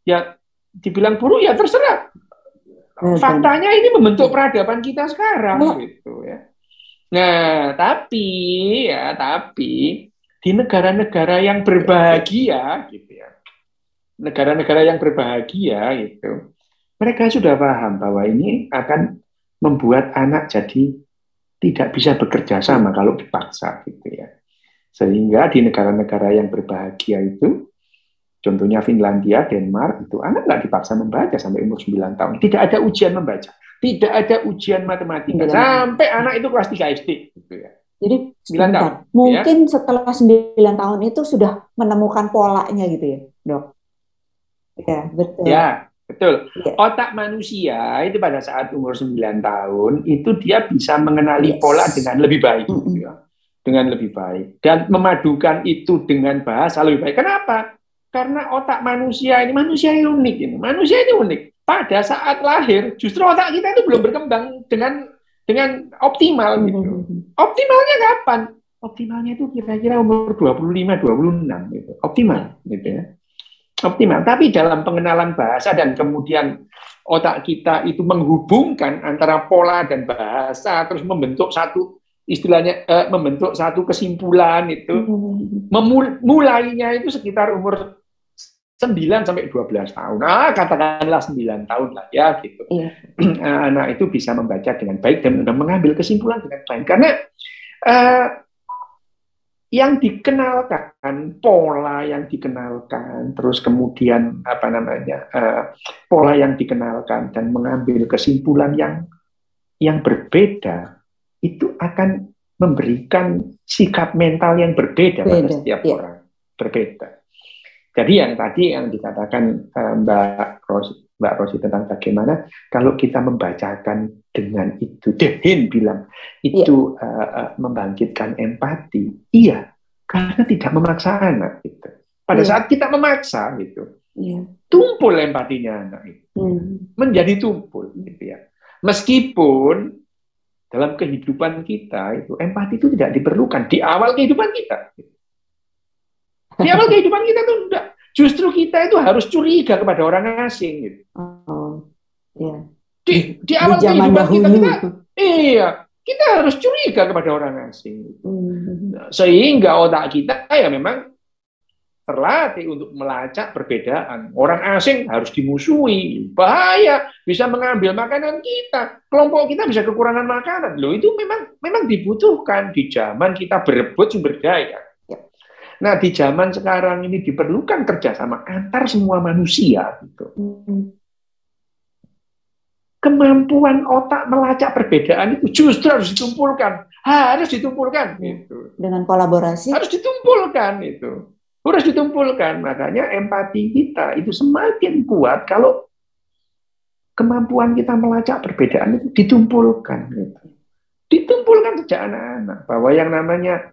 Ya dibilang buruk ya terserah. Faktanya ini membentuk peradaban kita sekarang gitu ya. Nah, tapi di negara-negara yang berbahagia gitu ya. Negara-negara yang berbahagia itu mereka sudah paham bahwa ini akan membuat anak jadi tidak bisa bekerja sama kalau dipaksa gitu ya. Sehingga di negara-negara yang berbahagia itu contohnya Finlandia, Denmark itu anak nggak dipaksa membaca sampai umur 9 tahun. Tidak ada ujian membaca, tidak ada ujian matematika sampai anak itu kelas 3 SD gitu ya. Jadi 9 tahun. Mungkin ya. Setelah 9 tahun itu sudah menemukan polanya gitu ya, Dok. Ya, betul. Ya, betul. Ya. Otak manusia itu pada saat umur 9 tahun itu dia bisa mengenali pola dengan lebih baik gitu ya. Dengan lebih baik dan memadukan itu dengan bahasa lebih baik. Kenapa? Karena otak manusia ini unik ini. Manusia ini unik. Pada saat lahir justru otak kita itu belum berkembang dengan optimal gitu. Optimalnya kapan? Optimalnya itu kira-kira umur 25-26 gitu. Optimal gitu ya. Optimal. Tapi dalam pengenalan bahasa dan kemudian otak kita itu menghubungkan antara pola dan bahasa terus membentuk satu istilahnya membentuk satu kesimpulan itu, mulainya itu sekitar umur 9 sampai 12 tahun. Katakanlah 9 tahun lah ya gitu. Anak itu bisa membaca dengan baik dan mengambil kesimpulan dengan baik. Karena yang dikenalkan, pola yang dikenalkan, terus kemudian pola yang dikenalkan dan mengambil kesimpulan yang berbeda itu akan memberikan sikap mental yang berbeda pada setiap orang, berbeda. Jadi yang tadi yang dikatakan Mbak Rosi tentang bagaimana kalau kita membacakan dengan itu, Dehin bilang itu membangkitkan empati. Iya, karena tidak memaksa anak gitu. Pada saat kita memaksa gitu, tumpul empatinya anak itu, menjadi tumpul gitu ya. Meskipun dalam kehidupan kita itu empati itu tidak diperlukan di awal kehidupan kita. Di awal kehidupan kita itu enggak. Justru kita itu harus curiga kepada orang asing. Gitu. Di awal kehidupan kita, kita harus curiga kepada orang asing. Gitu. Sehingga otak kita ya memang terlatih untuk melacak perbedaan. Orang asing harus dimusuhi. Bahaya, bisa mengambil makanan kita. Kelompok kita bisa kekurangan makanan. Loh, itu memang dibutuhkan di zaman kita berebut sumber daya. Nah, di zaman sekarang ini diperlukan kerjasama antar semua manusia. Gitu. Kemampuan otak melacak perbedaan itu justru harus ditumpulkan. Gitu. Dengan kolaborasi. Harus ditumpulkan itu. Harus ditumpulkan. Makanya empati kita itu semakin kuat kalau kemampuan kita melacak perbedaan itu ditumpulkan. Gitu. Ditumpulkan sejak anak-anak. Bahwa yang namanya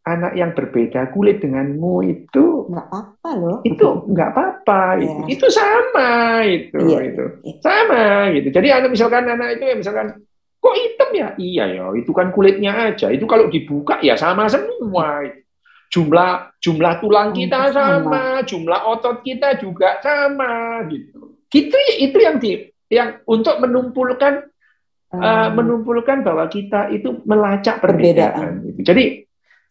anak yang berbeda kulit denganmu itu nggak apa-apa loh. Itu nggak apa-apa. Itu sama itu. Sama gitu. Jadi anak itu ya misalkan kok hitam ya? Iya ya, itu kan kulitnya aja. Itu kalau dibuka ya sama semua. Jumlah tulang kita sama, jumlah otot kita juga sama gitu. Itu yang untuk menumpulkan bahwa kita itu melacak perbedaan. Gitu.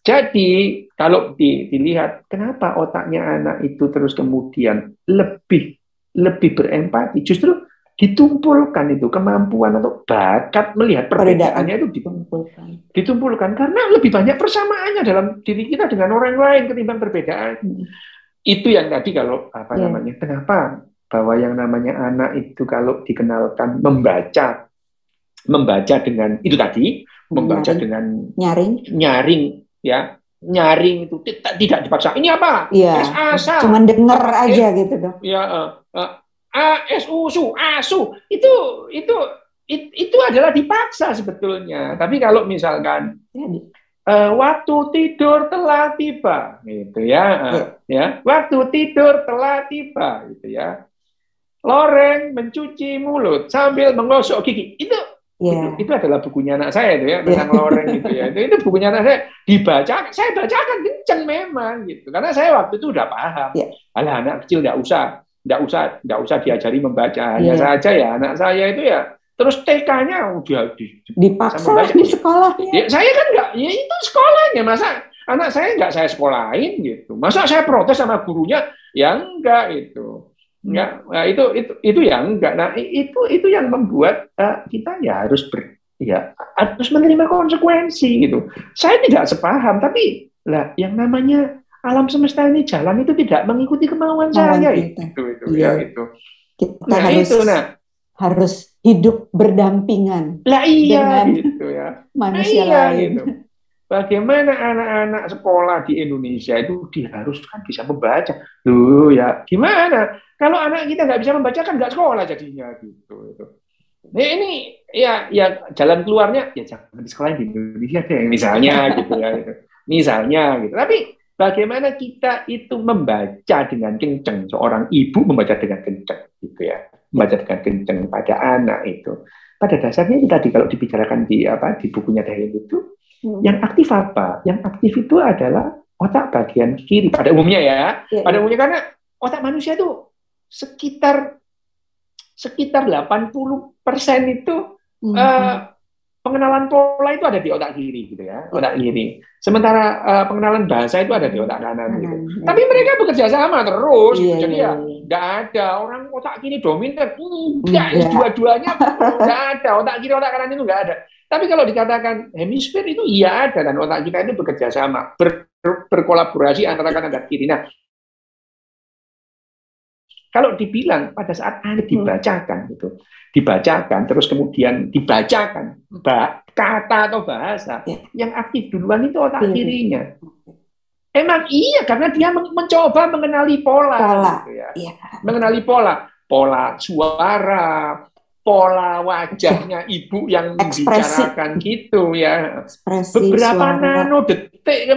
Jadi kalau dilihat kenapa otaknya anak itu terus kemudian lebih berempati, justru ditumpulkan itu kemampuan atau bakat melihat perbedaannya itu ditumpulkan karena lebih banyak persamaannya dalam diri kita dengan orang lain ketimbang perbedaan. Itu yang tadi kalau kenapa bahwa yang namanya anak itu kalau dikenalkan membaca dengan itu tadi, membaca dengan nyaring ya, nyaring itu tidak dipaksa. Ini apa? Asal. Cuman denger aja gitu dong. Ya, asu. Itu adalah dipaksa sebetulnya. Tapi kalau misalkan waktu tidur telah tiba, gitu ya, waktu tidur telah tiba, gitu ya. Loreng mencuci mulut sambil menggosok gigi. Itu adalah bukunya anak saya itu ya tentang loreng gitu ya. Itu bukunya anak saya saya bacakan kenceng memang gitu. Karena saya waktu itu udah paham. Alah anak kecil enggak usah diajari membaca. Hanya saja ya anak saya itu ya terus TK-nya udah dipaksa di sekolahnya. Ya, saya kan enggak, ya itu sekolahnya. Masa anak saya enggak saya sekolahin gitu. Masa saya protes sama gurunya? Ya enggak itu. Enggak, nah, itu yang enggak. Nah, itu yang membuat kita ya harus menerima konsekuensi gitu. Saya tidak sepaham, tapi lah yang namanya alam semesta ini jalan itu tidak mengikuti kemauan saya itu. Kita harus hidup berdampingan. Lah iya gitu ya. Manusia lain. Gitu. Bagaimana anak-anak sekolah di Indonesia itu diharuskan bisa membaca? Loh ya, gimana? Kalau anak kita nggak bisa membaca kan nggak sekolah jadinya gitu. Nah, ini ya jalan keluarnya ya jangan di sekolah di Indonesia deh misalnya gitu ya. Gitu. Misalnya gitu. Tapi bagaimana kita itu membaca dengan kenceng, seorang ibu membaca dengan kenceng gitu ya. Membaca dengan kenceng pada anak itu. Pada dasarnya tadi kalau dibicarakan di bukunya Dehin itu yang aktif apa? Yang aktif itu adalah otak bagian kiri pada umumnya ya. Pada umumnya karena otak manusia itu sekitar 80% itu pengenalan pola itu ada di otak kiri gitu ya, otak kiri. Sementara pengenalan bahasa itu ada di otak kanan gitu. Tapi mereka bekerja sama terus gitu. Jadi ya nggak ada orang otak kiri dominan, enggak, dua-duanya nggak ada. Otak kiri, otak kanan itu nggak ada. Tapi kalau dikatakan hemisfer itu iya ada, dan otak kita itu bekerja sama, berkolaborasi antara kanan dan kiri. Nah, kalau dibilang pada saat ayat dibacakan gitu, dibacakan terus kemudian dibacakan kata atau bahasa, yang aktif duluan itu otak kirinya. Emang iya, karena dia mencoba mengenali pola. Gitu ya. Mengenali pola suara, pola wajahnya ibu yang membicarakan gitu ya. Beberapa nanodetik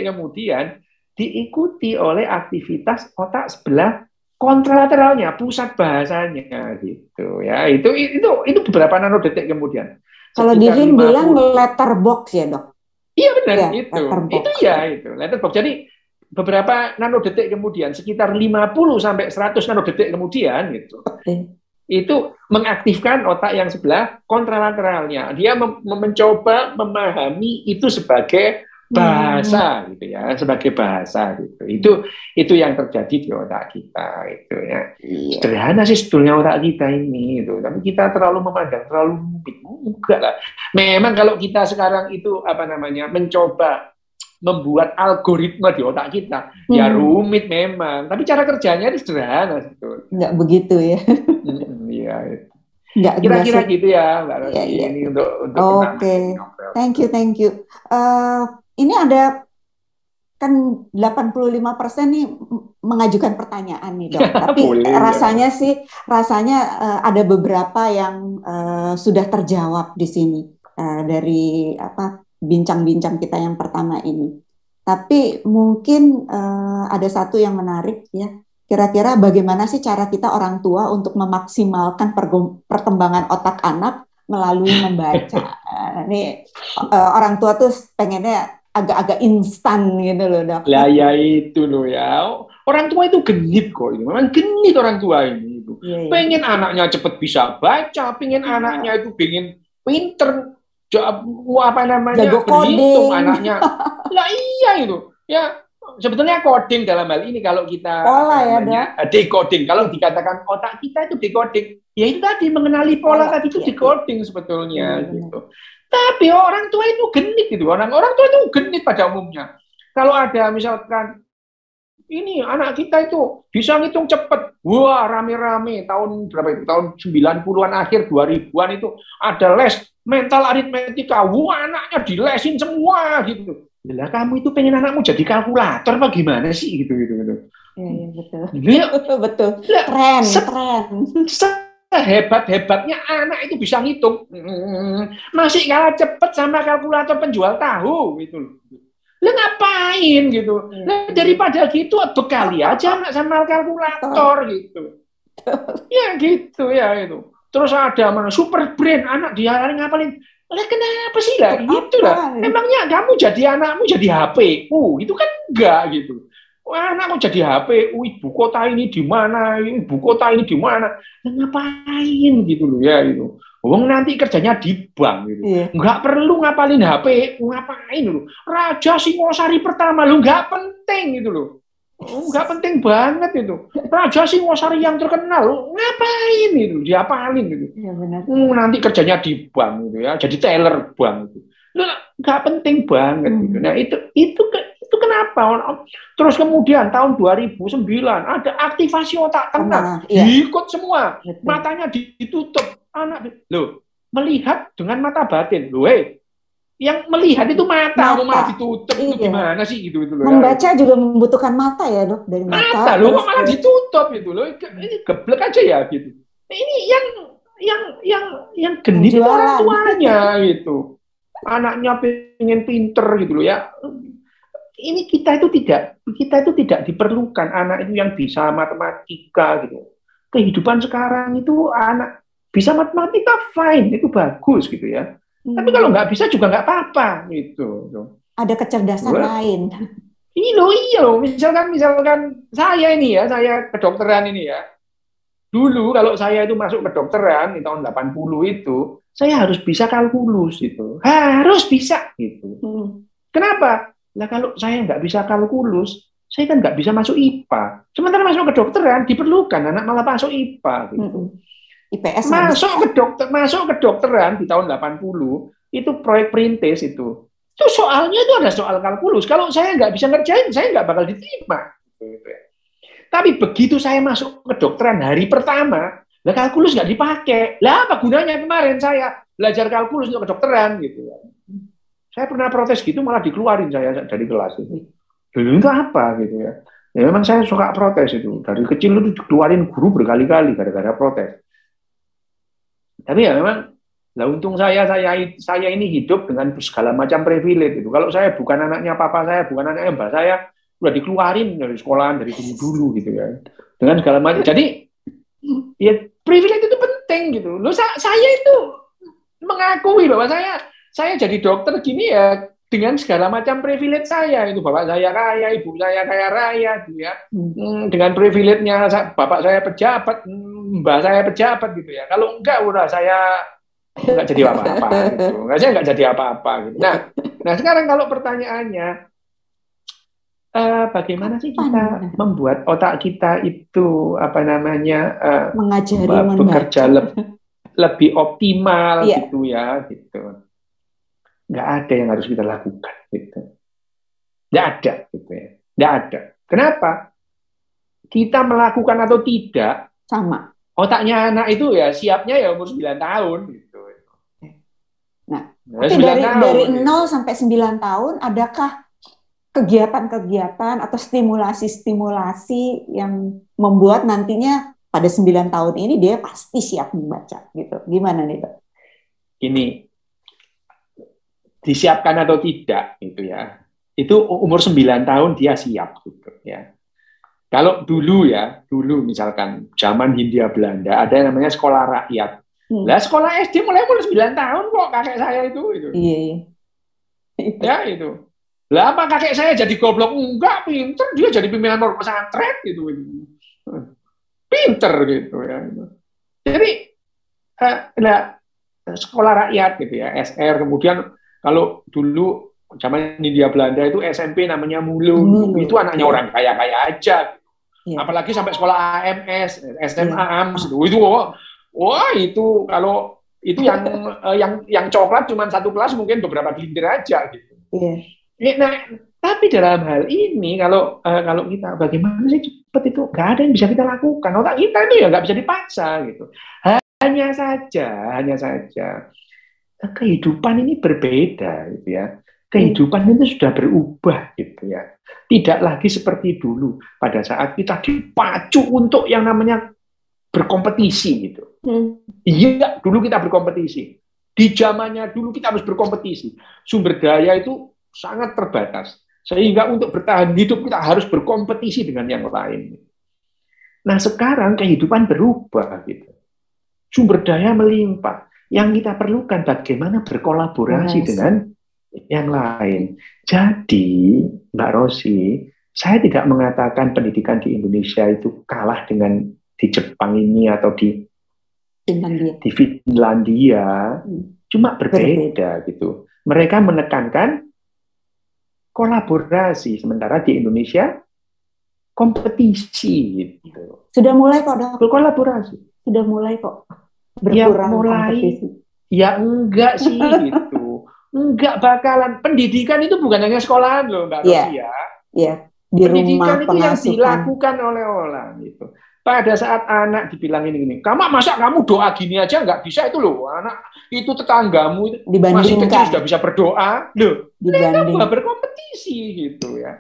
kemudian diikuti oleh aktivitas otak sebelah kontralateralnya, pusat bahasanya gitu ya. Itu beberapa nanodetik kemudian. Kalau Dirin bilang letterbox ya, Dok? Iya benar, ya, itu letterbox. Jadi beberapa nanodetik kemudian, sekitar 50 sampai 100 nanodetik kemudian gitu. Itu mengaktifkan otak yang sebelah kontralateralnya. Dia mencoba memahami itu sebagai bahasa gitu ya, sebagai bahasa gitu. Itu yang terjadi di otak kita itu ya. Sederhana sih sebetulnya otak kita ini itu, tapi kita terlalu memandang terlalu rumit. Enggak lah. Memang kalau kita sekarang itu mencoba membuat algoritma di otak kita, ya rumit memang, tapi cara kerjanya itu sederhana sebetulnya. Enggak begitu ya. Iya. Kira-kira gitu ya, Mbak Rosi. Ini untuk Oke. Thank you. Ini ada kan 85% nih mengajukan pertanyaan nih, Dok. Tapi rasanya ada beberapa yang sudah terjawab di sini dari bincang-bincang kita yang pertama ini. Tapi mungkin ada satu yang menarik ya. Kira-kira bagaimana sih cara kita orang tua untuk memaksimalkan perkembangan otak anak melalui membaca? Nih orang tua tuh pengennya agak-agak instan gitu loh, Dok. Lah ya itu loh ya. Orang tua itu genit kok. Memang genit orang tua ini. Pengen anaknya cepat bisa baca, pengen anaknya itu pengen pinter, jago berhitung anaknya. Lah iya itu. Ya sebetulnya coding dalam hal ini kalau kita decoding. Kalau dikatakan otak kita itu decoding, ya itu tadi mengenali pola tadi itu decoding sebetulnya gitu. Tapi orang tua itu genit gitu. Orang tua itu genit pada umumnya. Kalau ada misalkan ini anak kita itu bisa ngitung cepat. Wah, rame-rame tahun berapa itu? Tahun 90-an akhir 2000-an itu ada les mental aritmetika. Wah, anaknya dilesin semua gitu. Lah kamu itu pengen anakmu jadi kalkulator apa gimana sih gitu. Iya, betul. Keren. Hebat-hebatnya anak itu bisa ngitung, masih kalah cepet sama kalkulator penjual tahu gitu. Lah ngapain gitu? Lah daripada gitu bekali aja anak sama kalkulator gitu. Ya gitu ya itu. Terus ada super brain, anak dia ngapalin. Lah kenapa sih lah? Gitu lah. Emangnya kamu jadi anakmu jadi HPU? Itu kan enggak gitu. Wah, anakku jadi HP, ibu kota ini di mana, ibu kota ini di mana, ngapain gitu loh ya itu. Wong nanti kerjanya di bank gitu. Nggak perlu ngapalin HP, ngapain loh. Raja Singosari pertama lo nggak penting gitu loh. Nggak penting banget itu. Raja Singosari yang terkenal, lo ngapain itu, diapalin gitu. Ya, benar. Nanti kerjanya di bank gitu ya, jadi teller bank gitu. Nggak penting banget gitu. Nah itu kenapa? Terus kemudian tahun 2009 ada aktivasi otak tengah, diikut semua. Betul. Matanya ditutup, anak loh melihat dengan mata batin. Loh, yang melihat itu mata. Malah ditutup itu gimana sih gitu loh. Membaca juga membutuhkan mata ya, Dok, dari mata. Loh kok malah ditutup itu loh. Ini geblek aja ya gitu. Ini yang genit itu orang tuanya gitu. Anaknya pengen pinter gitu loh ya. Ini kita itu tidak diperlukan anak itu yang bisa matematika gitu. Kehidupan sekarang itu anak bisa matematika fine, itu bagus gitu ya. Tapi kalau nggak bisa juga nggak apa-apa gitu. Ada kecerdasan lain. Iya loh. Misalkan saya kedokteran ini ya. dulu kalau saya itu masuk kedokteran di tahun 80 itu, saya harus bisa kalkulus itu. Harus bisa gitu. Kenapa? Nah, kalau saya nggak bisa kalkulus, saya kan nggak bisa masuk IPA. Sementara masuk kedokteran diperlukan, anak malah masuk IPA gitu. IPS masuk kedokteran di tahun 80 itu proyek perintis itu soalnya itu ada soal kalkulus. Kalau saya nggak bisa ngerjain, saya nggak bakal diterima. Gitu ya. Tapi begitu saya masuk kedokteran hari pertama, lah kalkulus nggak dipakai. Lah apa gunanya kemarin saya belajar kalkulus untuk kedokteran gitu ya. Saya pernah protes gitu malah dikeluarin saya dari kelas itu. Dulu itu apa gitu ya. Ya memang saya suka protes itu. Dari kecil itu dikeluarin guru berkali-kali gara-gara protes. Tapi ya memang, lah untung saya ini hidup dengan segala macam privilege itu. Kalau saya bukan anaknya papa saya, bukan anaknya mbak saya, udah dikeluarin dari sekolahan dari dulu gitu ya. Dengan segala macam. Jadi ya privilege itu penting gitu. Loh saya itu mengakui bahwa saya jadi dokter gini ya dengan segala macam privilege saya. Itu bapak saya kaya, ibu saya kaya raya gitu ya. Dengan privilege-nya bapak saya pejabat, mbak saya pejabat gitu ya. Kalau enggak udah saya nggak jadi apa-apa gitu. Saya nggak jadi apa-apa gitu. Nah sekarang kalau pertanyaannya bagaimana sih kita membuat otak kita itu mengajari bekerja lebih optimal gitu ya gitu. Nggak ada yang harus kita lakukan gitu. Nggak ada gitu ya. Nggak ada. Kenapa? Kita melakukan atau tidak sama. Otaknya anak itu ya siapnya ya umur 9 tahun gitu. Nah, dari 0 sampai 9 tahun adakah kegiatan-kegiatan atau stimulasi-stimulasi yang membuat nantinya pada 9 tahun ini dia pasti siap membaca gitu. Gimana nih, Dok? Ini disiapkan atau tidak gitu ya. Itu umur 9 tahun dia siap gitu ya. Kalau dulu misalkan zaman Hindia Belanda ada yang namanya sekolah rakyat. Lah sekolah SD mulai umur 9 tahun kok kakek saya itu. Iya. Ya itu. Lah apa kakek saya jadi goblok? Enggak, pinter dia jadi pimpinan pesantren gitu. Pinter gitu ya. Jadi sekolah rakyat gitu ya, SR. Kemudian kalau dulu zaman Hindia Belanda itu SMP namanya Mulung. Itu anaknya orang kaya-kaya aja. Ya. Apalagi sampai sekolah AMS, SMA AMS itu wah itu kalau itu yang coklat cuma satu kelas mungkin beberapa gelintir aja gitu. Yeah. Nah, tapi dalam hal ini kalau kita bagaimana sih cepat itu nggak ada yang bisa kita lakukan. Otak kita itu ya nggak bisa dipaksa gitu. Hanya saja kehidupan ini berbeda gitu ya. Kehidupan itu sudah berubah gitu ya. Tidak lagi seperti dulu pada saat kita dipacu untuk yang namanya berkompetisi gitu. Iya, dulu kita berkompetisi. Di zamannya dulu kita harus berkompetisi. Sumber daya itu sangat terbatas. Sehingga untuk bertahan hidup kita harus berkompetisi dengan yang lain. Nah, sekarang kehidupan berubah gitu. Sumber daya melimpah. Yang kita perlukan bagaimana berkolaborasi dengan yang lain. Jadi, Mbak Rosi, saya tidak mengatakan pendidikan di Indonesia itu kalah dengan di Jepang ini atau di Finlandia. Cuma berbeda gitu. Mereka menekankan kolaborasi, sementara di Indonesia kompetisi gitu. Sudah mulai kok, Dok. Berkolaborasi. Sudah mulai kok. Berkurang kompetisi. Ya enggak sih gitu. Enggak bakalan. Pendidikan itu bukan hanya sekolahan loh, Mbak Rosi ya. Iya. Pendidikan itu yang dilakukan oleh orang gitu. Pada saat anak dibilang ini, masa kamu doa gini aja nggak bisa itu loh, anak itu tetanggamu masih kecil sudah bisa berdoa, loh, mereka berkompetisi gitu ya.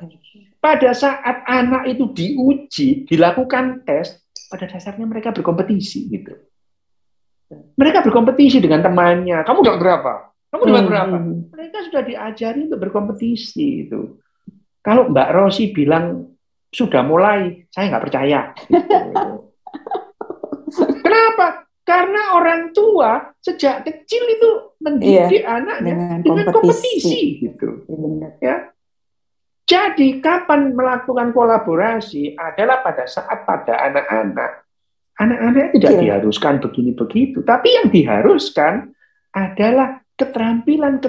Pada saat anak itu diuji, dilakukan tes, pada dasarnya mereka berkompetisi gitu. Mereka berkompetisi dengan temannya. Kamu dapat berapa? Kamu dapat berapa? Mereka sudah diajari untuk berkompetisi itu. Kalau Mbak Rosi bilang sudah mulai, saya nggak percaya. Gitu. Kenapa? Karena orang tua sejak kecil itu mendidik anaknya dengan kompetisi gitu. Ya. Jadi kapan melakukan kolaborasi adalah pada saat pada anak-anak Anak-anak tidak diharuskan begini begitu, tapi yang diharuskan adalah keterampilan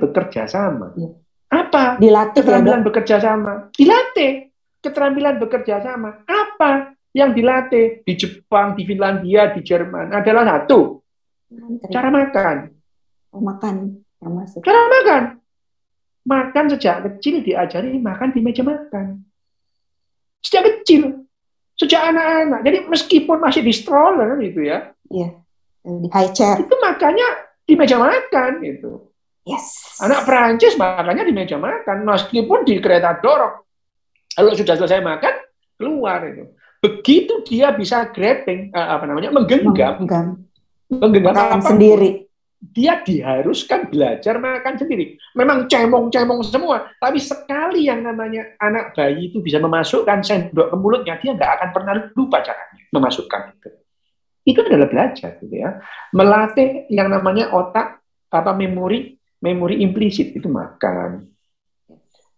bekerja sama. Apa? Dilatih, keterampilan bekerja sama. Dilatih. Keterampilan bekerja sama. Apa yang dilatih di Jepang, di Finlandia, di Jerman adalah satu. Cara makan. Cara makan. Makan sejak kecil diajari makan di meja makan. Sejak kecil. Sejak anak-anak. Jadi meskipun masih di stroller gitu ya. Iya. Di high chair. Itu makannya di meja makan gitu. Yes. Anak Perancis makannya di meja makan, meskipun di kereta dorong. Kalau sudah selesai makan, keluar itu. Begitu dia bisa grabbing, menggenggam makan sendiri. Dia diharuskan belajar makan sendiri. Memang cemong-cemong semua, tapi sekali yang namanya anak bayi itu bisa memasukkan sendok ke mulutnya, dia nggak akan pernah lupa caranya memasukkan itu. Itu adalah belajar, gitu ya. Melatih yang namanya otak, memori implisit itu makan.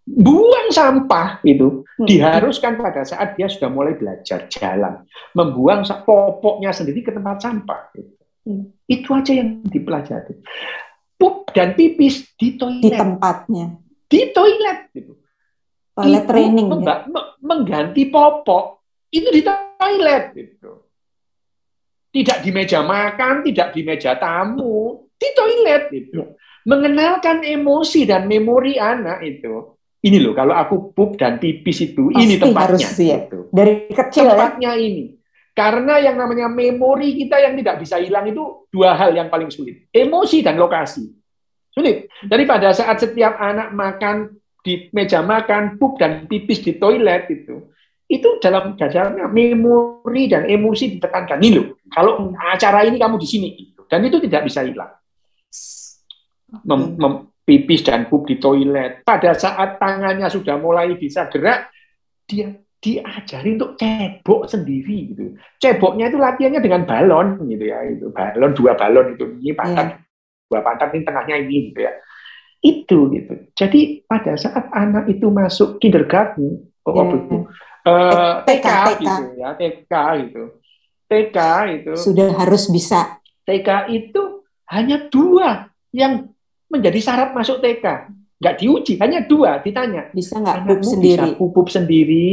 Buang sampah itu diharuskan pada saat dia sudah mulai belajar jalan, membuang popoknya sendiri ke tempat sampah. Gitu. Itu aja yang dipelajari. Pup dan pipis di toilet. Di tempatnya. Di toilet. Gitu. Toilet training. Mengganti popok itu di toilet. Gitu. Tidak di meja makan, tidak di meja tamu, di toilet. Gitu. Mengenalkan emosi dan memori anak itu. Ini loh, kalau aku pup dan pipis itu, pasti ini tempatnya. Harus, ya. Gitu. Dari kecil tempatnya ya? Ini. Karena yang namanya memori kita yang tidak bisa hilang itu dua hal yang paling sulit. Emosi dan lokasi. Sulit. Jadi pada saat setiap anak makan di meja makan, pup dan pipis di toilet itu dalam dasarnya memori dan emosi ditekankan. Ini loh, kalau acara ini kamu di sini. Dan itu tidak bisa hilang. Pipis dan pup di toilet. Pada saat tangannya sudah mulai bisa gerak, dia diajari untuk cebok sendiri gitu. Ceboknya itu latihannya dengan balon gitu ya, itu balon, 2 balon itu, ini pantat, 2 pantat ini tengahnya ini gitu ya. Itu gitu. Jadi pada saat anak itu masuk kindergarten, TK gitu ya, TK gitu. TK itu sudah harus bisa. TK itu hanya 2 yang menjadi syarat masuk TK. Nggak diuji, hanya 2 ditanya. Bisa nggak pup sendiri? Bisa pup sendiri,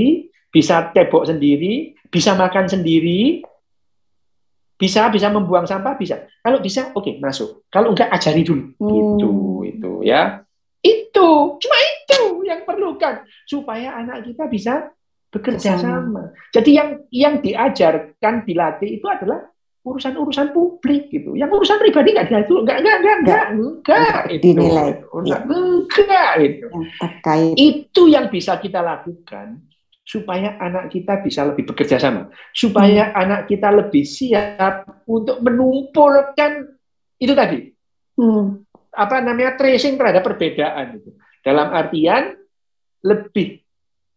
bisa cebok sendiri, bisa makan sendiri, bisa membuang sampah, bisa. Kalau bisa, oke, masuk. Kalau enggak, ajari dulu. Itu ya. Cuma itu yang perlukan supaya anak kita bisa bekerja sama. Jadi yang diajarkan, dilatih itu adalah urusan-urusan publik gitu. Yang urusan pribadi enggak itu. Itu yang bisa kita lakukan supaya anak kita bisa lebih bekerja sama, supaya anak kita lebih siap untuk menumpulkan itu tadi, tracing terhadap perbedaan itu. Dalam artian lebih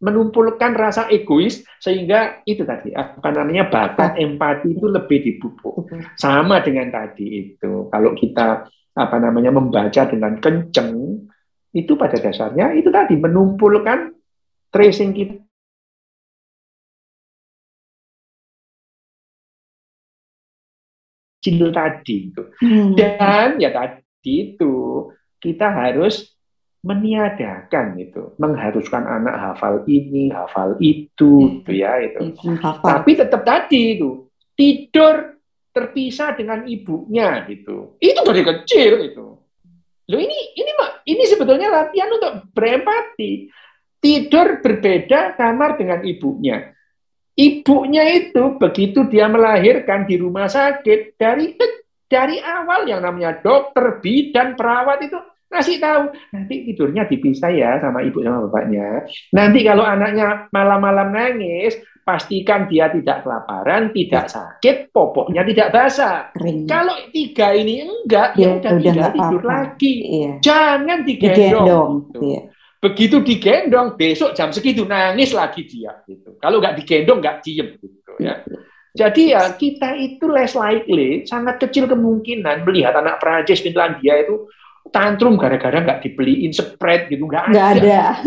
menumpulkan rasa egois sehingga itu tadi bakat empati itu lebih dipupuk. Sama dengan tadi itu, kalau kita membaca dengan kenceng, itu pada dasarnya itu tadi menumpulkan tracing kita. Tadi itu. Dan ya tadi itu kita harus meniadakan itu, mengharuskan anak hafal ini, hafal itu, gitu ya itu. Tapi tetap tadi itu tidur terpisah dengan ibunya gitu. Itu dari kecil itu. Loh ini sebetulnya latihan untuk berempati. Tidur berbeda kamar dengan ibunya. Ibunya itu begitu dia melahirkan di rumah sakit, dari awal yang namanya dokter, bidan, perawat itu ngasih tahu, nanti tidurnya dipisah ya sama ibu sama bapaknya. Nanti kalau anaknya malam-malam nangis, pastikan dia tidak kelaparan, tidak sakit, popoknya tidak basah. Kalau 3 ini enggak, ya udah tinggal tidur lagi. Jangan digendong. Begitu digendong, besok jam segitu nangis lagi dia. Gitu. Kalau nggak digendong, nggak diem. Gitu, ya. Jadi ya kita itu less likely, sangat kecil kemungkinan melihat anak Prancis, Finlandia itu tantrum gara-gara nggak dibeliin spread gitu, nggak ada.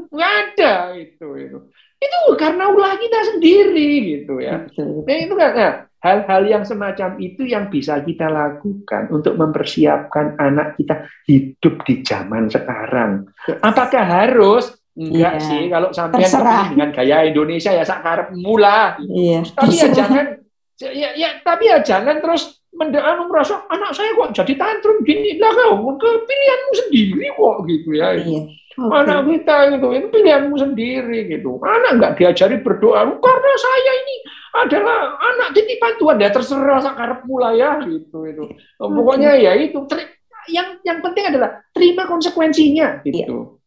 Nggak ada itu. Itu karena ulah kita sendiri gitu ya. Nah, itu kan hal-hal yang semacam itu yang bisa kita lakukan untuk mempersiapkan anak kita hidup di zaman sekarang. Apakah harus? Enggak sih, kalau sampai dengan gaya Indonesia ya sakarep mula. Tapi ya jangan tapi ya jangan terus merasa anak saya kok jadi tantrum gini lah, kau pilihanmu sendiri kok gitu ya. Anak kita itu pilihanmu sendiri gitu. Anak nggak diajari berdoa karena saya ini adalah anak titipan Tuhan, ya terserah sakarep mula ya gitu itu. Pokoknya ya itu yang penting adalah terima konsekuensinya gitu.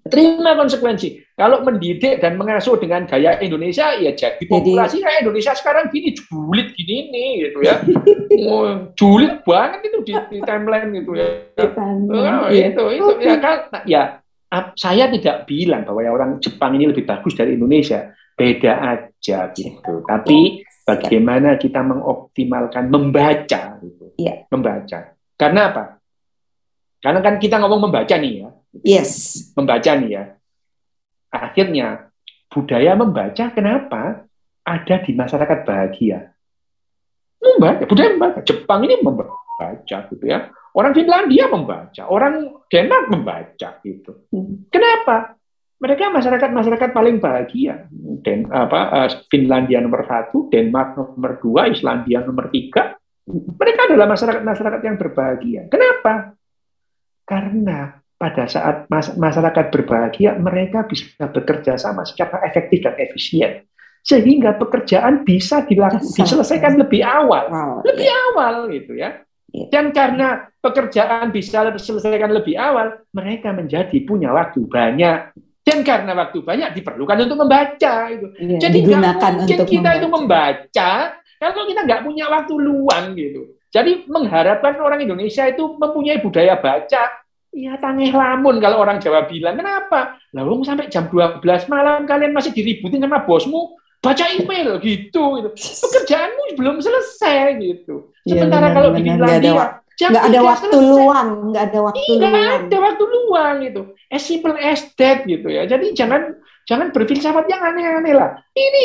Terima konsekuensi. Kalau mendidik dan mengasuh dengan gaya Indonesia, ya jadi populasi kayak Indonesia sekarang gini, julid gini nih, gitu ya. Julid banget itu di timeline gitu ya. Itu ya kan, ya saya tidak bilang bahwa orang Jepang ini lebih bagus dari Indonesia, beda aja gitu. Tapi bagaimana kita mengoptimalkan membaca, gitu. Membaca. Karena apa? Karena kan kita ngomong membaca nih ya. Membaca nih ya. Akhirnya budaya membaca kenapa ada di masyarakat bahagia? Budaya membaca. Jepang ini membaca gitu ya. Orang Finlandia membaca, orang Denmark membaca gitu. Kenapa? Mereka masyarakat paling bahagia. Finlandia nomor 1, Denmark nomor 2, Islandia nomor 3. Mereka adalah masyarakat yang berbahagia. Kenapa? Karena pada saat masyarakat berbahagia, mereka bisa bekerja sama secara efektif dan efisien. Sehingga pekerjaan bisa diselesaikan lebih awal. Awal gitu ya. Dan karena pekerjaan bisa diselesaikan lebih awal, mereka punya waktu banyak. Dan karena waktu banyak diperlukan untuk membaca. Gitu. Jadi nggak mungkin kita itu membaca kalau kita nggak punya waktu luang gitu. Jadi mengharapkan orang Indonesia itu mempunyai budaya baca, ya tangeh lamun kalau orang Jawa bilang. Kenapa? Lalu sampai jam 12 malam kalian masih diributin sama bosmu baca email gitu. Pekerjaanmu belum selesai gitu. Sementara kalau di Finlandia nggak ada waktu luang, nggak ada waktu luang gitu. As simple as that gitu ya. Jadi jangan berfilsafat yang aneh-aneh lah. Ini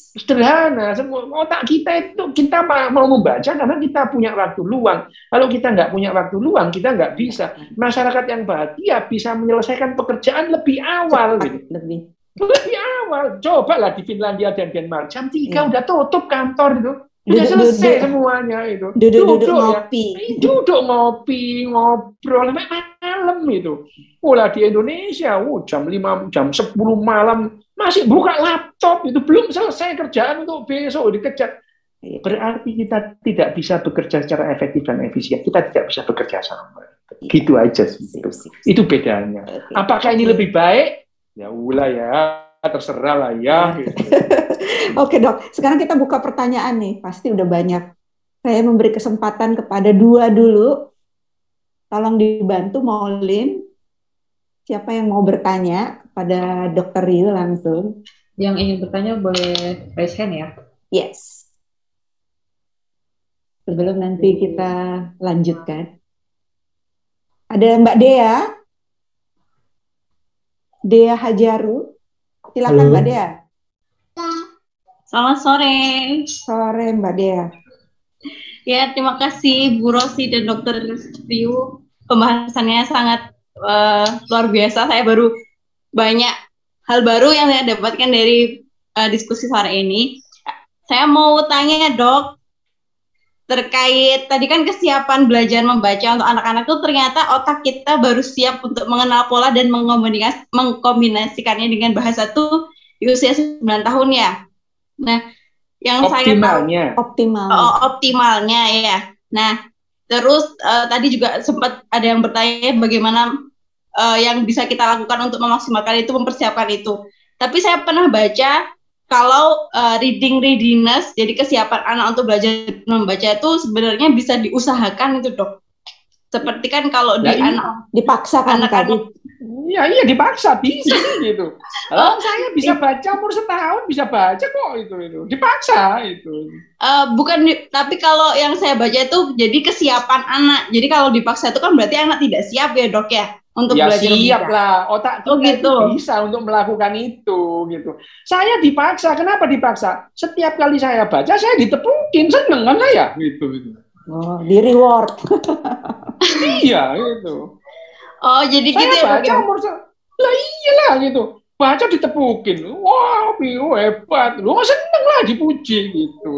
sederhana, semua otak kita itu kita mau membaca karena kita punya waktu luang. Kalau kita nggak punya waktu luang, kita nggak bisa. Masyarakat yang bahagia bisa menyelesaikan pekerjaan lebih awal. Gitu. Lebih awal. Cobalah di Finlandia dan Denmark, jam 3 udah tutup kantor itu. Udah selesai semuanya itu. Duduk ngopi, ngobrol sampai malam itu. Mulai di Indonesia, jam 5, jam 10 malam masih buka laptop itu, belum selesai kerjaan untuk besok dikejar. Berarti kita tidak bisa bekerja secara efektif dan efisien. Kita tidak bisa bekerja sama. Gitu aja sih. Itu bedanya. Apakah ini lebih baik? Ya ulah ya, terserah lah ya. Gitu. Oke dok, sekarang kita buka pertanyaan nih. Pasti udah banyak. Saya memberi kesempatan kepada 2 dulu. Tolong dibantu Maulin. Siapa yang mau bertanya kepada Dr. Ryu langsung? Yang ingin bertanya boleh raise hand ya? Yes. Sebelum nanti kita lanjutkan. Ada Mbak Dea. Dea Hajaru. Silakan Mbak Dea. Selamat sore. Sore Mbak Dea. Ya, terima kasih Bu Rosi dan Dr. Ryu. Pembahasannya sangat luar biasa. Saya baru banyak hal baru yang saya dapatkan dari diskusi sore ini. Saya mau tanya Dok, terkait tadi kan kesiapan belajar membaca untuk anak-anak itu ternyata otak kita baru siap untuk mengenal pola dan mengkombinasikannya dengan bahasa itu di usia 9 tahun ya. Nah, yang optimalnya. Optimalnya ya. Nah, terus tadi juga sempat ada yang bertanya bagaimana yang bisa kita lakukan untuk memaksimalkan itu, mempersiapkan itu. Tapi saya pernah baca kalau reading readiness, jadi kesiapan anak untuk belajar membaca itu sebenarnya bisa diusahakan itu Dok. Seperti kan kalau dipaksakan tadi. Iya dipaksa bisa gitu. Saya bisa baca umur 1 tahun bisa baca kok itu dipaksa itu. Tapi kalau yang saya baca itu jadi kesiapan anak. Jadi kalau dipaksa itu kan berarti anak tidak siap ya Dok ya untuk ya belajar siap membaca? lah, otak kita gitu. bisa untuk melakukan itu gitu. Saya dipaksa, kenapa dipaksa? Setiap kali saya baca saya ditepukin, seneng kan saya gitu. Oh, di reward. Iya gitu. Oh, jadi Saya gitu ya, Dok, baca ya? umur lah iyalah gitu. Baca ditepukin. Wah, hebat. Lu seneng lah dipuji gitu.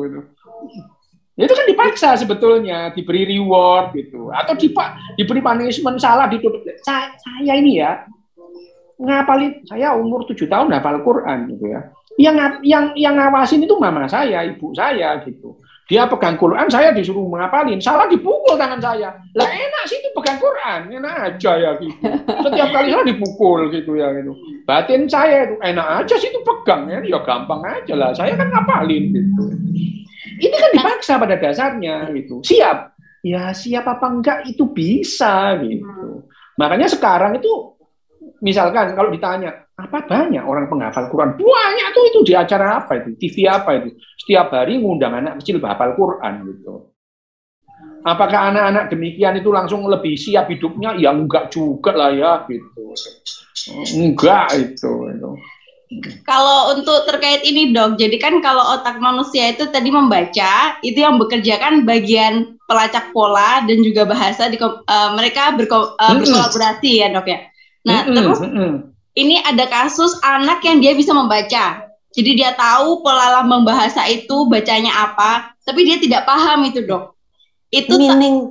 Itu kan dipaksa sebetulnya, diberi reward gitu, atau diberi punishment salah ditutup. Saya ini ya ngapalin, saya umur 7 tahun hafal Quran gitu ya. Yang ngawasin itu mama saya, ibu saya gitu. Dia pegang Quran, saya disuruh ngapalin, salah dipukul tangan saya. Lah enak sih itu pegang Quran, enak aja ya gitu. Setiap kali salah dipukul gitu ya gitu. Batin saya itu enak aja sih itu pegang ya gampang aja lah. Saya kan ngapalin gitu. Ini kan dipaksa pada dasarnya gitu. Siap. Ya siap apa enggak itu bisa gitu. Makanya sekarang itu misalkan kalau ditanya, apa banyak orang penghafal Quran? Banyak tuh itu di acara apa itu? TV apa itu? Setiap hari ngundang anak kecil hafal Quran gitu. Apakah anak-anak demikian itu langsung lebih siap hidupnya? Ya enggak juga lah ya gitu. Enggak itu. Kalau untuk terkait ini, Dok, jadi kan kalau otak manusia itu tadi membaca, itu yang bekerja kan bagian pelacak pola dan juga bahasa, mereka berkolaborasi ya, Dok ya. Nah, terus ini ada kasus anak yang dia bisa membaca. Jadi dia tahu pola lambang bahasa itu bacanya apa, tapi dia tidak paham itu, Dok. Itu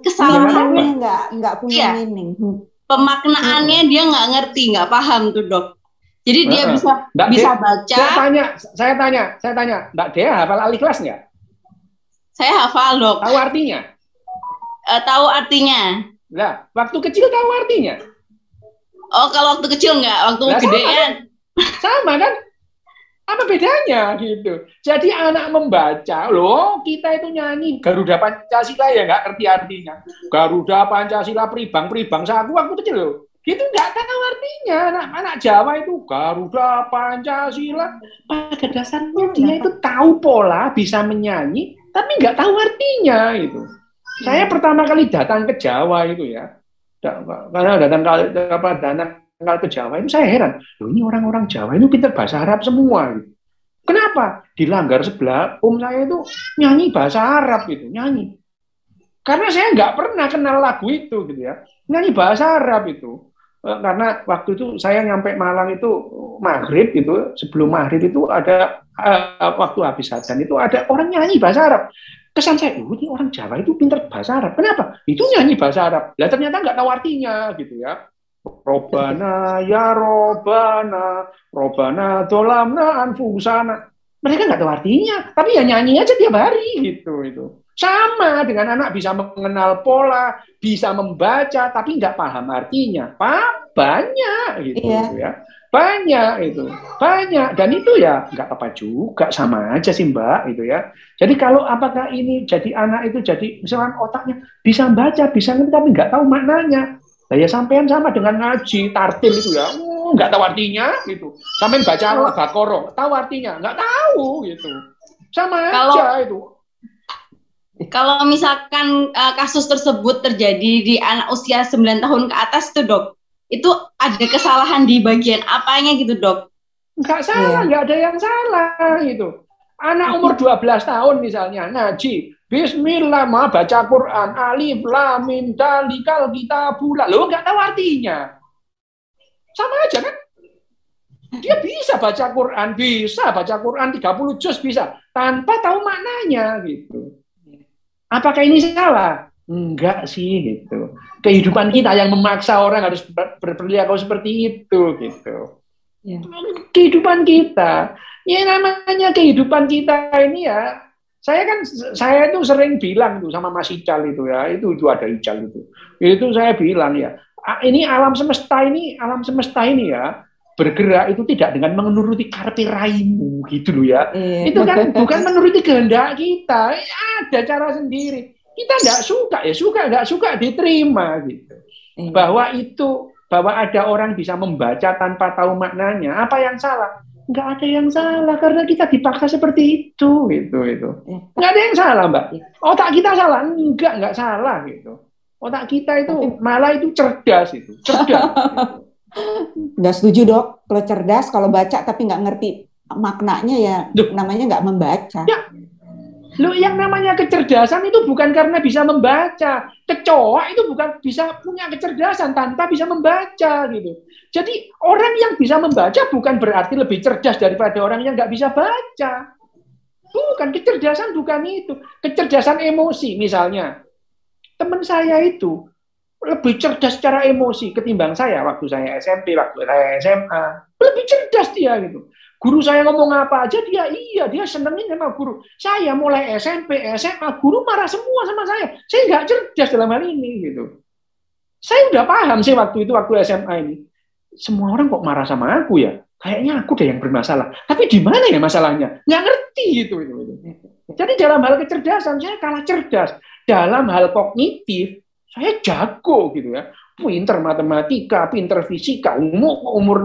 kesalahannya nggak punya meaning. Pemaknaannya dia nggak ngerti, nggak paham tuh, Dok. Jadi dia bisa baca. Saya tanya, Mbak Dea hafal Al-Ikhlas nggak? Saya hafal, Dok. Tahu artinya? Tahu artinya. Lah, waktu kecil tahu artinya? Oh, kalau waktu kecil nggak, waktu gedean. Sama kan? Apa bedanya gitu? Jadi anak membaca, loh kita itu nyanyi Garuda Pancasila ya nggak ngerti artinya. Garuda Pancasila pribang saku waktu kecil loh. Gitu nggak tahu artinya. Anak Jawa itu Garuda Pancasila, pada dasarnya dia itu tahu pola, bisa menyanyi, tapi nggak tahu artinya itu. Saya pertama kali datang ke Jawa itu ya, karena datang ke Jawa itu saya heran, loh ini orang-orang Jawa itu pintar bahasa Arab semua gitu. Kenapa? Di Langgar sebelah saya itu nyanyi bahasa Arab gitu, nyanyi. Karena saya nggak pernah kenal lagu itu gitu ya, nyanyi bahasa Arab itu. Karena waktu itu saya nyampe Malang itu maghrib itu, sebelum maghrib itu ada waktu habis adzan itu ada orang nyanyi bahasa Arab. Kesan saya, ini orang Jawa itu pintar bahasa Arab. Kenapa? Itu nyanyi bahasa Arab. Lah ternyata nggak tahu artinya gitu ya. Robana ya Robana dolamna anfusana. Mereka nggak tahu artinya, tapi ya nyanyi aja tiap hari gitu itu. Sama dengan anak bisa mengenal pola, bisa membaca, tapi nggak paham artinya. Banyak gitu ya. Banyak itu, banyak, dan itu ya nggak apa-apa juga, sama aja sih Mbak itu ya. Jadi kalau apakah ini jadi anak itu jadi misalkan otaknya bisa baca, bisa ngerti tapi nggak tahu maknanya. Nah ya sampean sama dengan ngaji tartil itu ya, nggak tahu artinya gitu. Sampean baca Al-Baqarah, tahu artinya nggak tahu gitu. Sama aja itu. Kalau misalkan kasus tersebut terjadi di anak usia 9 tahun ke atas tuh, Dok, itu ada kesalahan di bagian apanya gitu, Dok? Nggak salah, nggak ada yang salah gitu. Anak umur 12 tahun misalnya ngaji, Bismillah, ma baca Quran, alif, lam, mim, dalikal, kitabul, lo nggak tahu artinya. Sama aja kan? Dia bisa baca Quran 30 juz bisa, tanpa tahu maknanya gitu. Apakah ini salah? Enggak sih gitu. Kehidupan kita yang memaksa orang harus berperilaku seperti itu gitu. Ya. Kehidupan kita, ya namanya kehidupan kita ini ya. Saya itu sering bilang tuh sama Mas Ical itu ya, itu ada Ical itu. Itu saya bilang ya, ini alam semesta ini ya bergerak itu tidak dengan menuruti karpe raimu gitu loh ya. Itu kan bukan menuruti kehendak kita, ada cara sendiri. Kita nggak suka ya nggak suka diterima gitu. Bahwa ada orang bisa membaca tanpa tahu maknanya, apa yang salah? Nggak ada yang salah karena kita dipaksa seperti itu gitu. Nggak ada yang salah Mbak. Otak kita salah? Nggak salah gitu. Otak kita itu malah itu cerdas itu, cerdas. Nggak setuju dok, kalau cerdas, kalau baca tapi nggak ngerti maknanya ya namanya nggak membaca. Ya. Loh, yang namanya kecerdasan itu bukan karena bisa membaca. Kecoa itu bukan bisa punya kecerdasan tanpa bisa membaca gitu. Jadi orang yang bisa membaca bukan berarti lebih cerdas daripada orang yang nggak bisa baca. Bukan, kecerdasan bukan itu. Kecerdasan emosi misalnya. Teman saya itu lebih cerdas secara emosi ketimbang saya waktu saya SMP, waktu saya SMA. Lebih cerdas dia gitu. Guru saya ngomong apa aja dia senengin sama guru. Saya mulai SMP, SMA, guru marah semua sama saya. Saya nggak cerdas dalam hal ini gitu. Saya udah paham sih waktu SMA ini. Semua orang kok marah sama aku ya? Kayaknya aku deh yang bermasalah. Tapi di mana ya masalahnya? Nggak ngerti gitu. Jadi dalam hal kecerdasan saya kalah cerdas. Dalam hal kognitif saya jago gitu ya. Pinter matematika, pinter fisika. Umur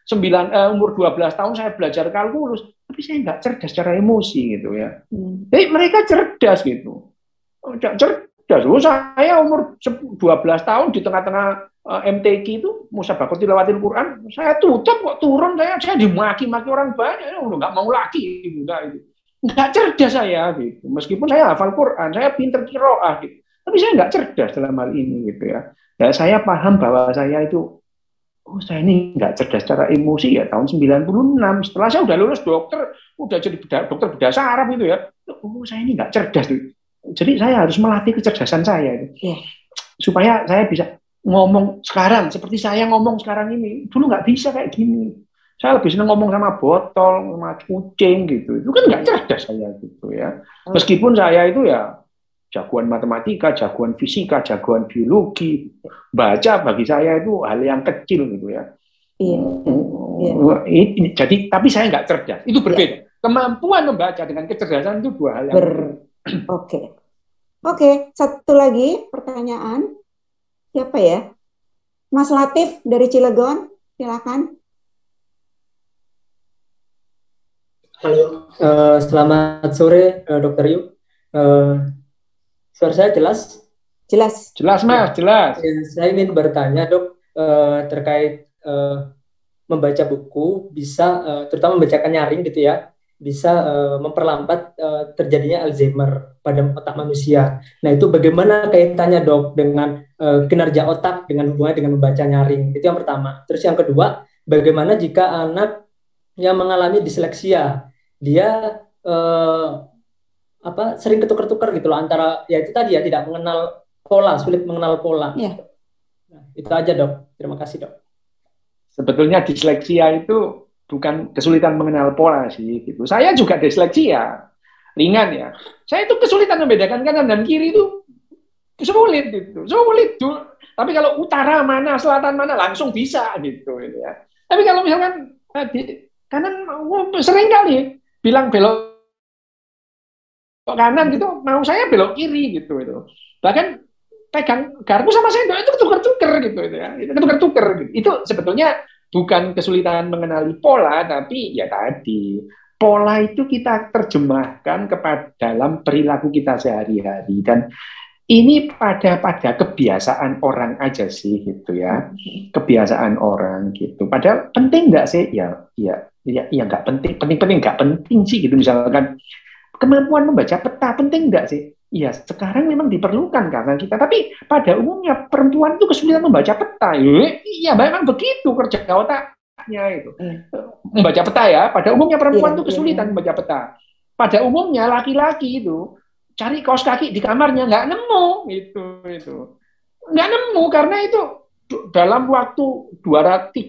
12 tahun saya belajar kalkulus, tapi saya nggak cerdas secara emosi gitu ya. Jadi mereka cerdas gitu. Cerdas. Saya umur 12 tahun di tengah-tengah MTQ itu musabaqah tilawatil Quran, saya tutup kok turun saya dimaki-maki orang banyak, udah nggak mau lagi gitu. Nggak cerdas saya gitu. Meskipun saya hafal Quran, saya pinter qiraah gitu. Tapi saya nggak cerdas dalam hal ini gitu ya. Dan saya paham bahwa saya itu saya ini nggak cerdas secara emosi ya tahun 96. Setelah saya udah lulus dokter, udah jadi dokter bedah saraf gitu ya. Saya ini nggak cerdas tuh. Jadi saya harus melatih kecerdasan saya itu. Supaya saya bisa ngomong sekarang seperti saya ngomong sekarang ini. Dulu nggak bisa kayak gini. Saya lebih senang ngomong sama botol, sama kucing gitu. Itu kan nggak cerdas saya gitu ya. Meskipun saya itu ya jagoan matematika, jagoan fisika, jagoan biologi, baca bagi saya itu hal yang kecil gitu ya. Jadi, tapi saya nggak cerdas. Itu berbeda. Kemampuan membaca dengan kecerdasan itu dua hal yang berbeda. Oke. Satu lagi pertanyaan. Siapa ya? Mas Latif dari Cilegon, silakan. Halo, selamat sore, Dokter Yu. Suara saya jelas? Jelas Mas, jelas. Saya ingin bertanya dok terkait membaca buku bisa terutama membacakan nyaring gitu ya, bisa memperlambat terjadinya Alzheimer pada otak manusia. Nah itu bagaimana kaitannya dok dengan kinerja otak dengan hubungannya dengan membaca nyaring? Itu yang pertama. Terus yang kedua, bagaimana jika anak yang mengalami disleksia, dia sering ketukar-tukar gitu loh antara ya itu tadi ya tidak mengenal pola, sulit mengenal pola. Nah, itu aja dok. Terima kasih dok. Sebetulnya disleksia itu bukan kesulitan mengenal pola sih gitu. Saya juga disleksia ringan ya. Saya itu kesulitan membedakan kanan dan kiri itu sulit gitu. Sulit. Tapi kalau utara mana, selatan mana langsung bisa gitu ya. Tapi kalau misalkan di kanan sering kali bilang belok kanan gitu, mau saya belok kiri gitu itu. Bahkan pegang garpu sama sendok itu ketuker-tuker gitu ya. Itu ketuker-tuker gitu. Itu sebetulnya bukan kesulitan mengenali pola, tapi ya tadi pola itu kita terjemahkan kepada dalam perilaku kita sehari-hari dan ini pada kebiasaan orang aja sih gitu ya. Kebiasaan orang gitu. Padahal penting nggak sih? Ya nggak penting nggak penting sih gitu. Misalkan kemampuan membaca peta penting nggak sih? Iya, sekarang memang diperlukan karena kita. Tapi pada umumnya perempuan itu kesulitan membaca peta. Iya, memang begitu kerja otaknya itu. Membaca peta ya. Pada umumnya perempuan itu kesulitan membaca peta. Pada umumnya laki-laki itu cari kaos kaki di kamarnya nggak nemu itu. Nggak nemu karena itu dalam waktu 340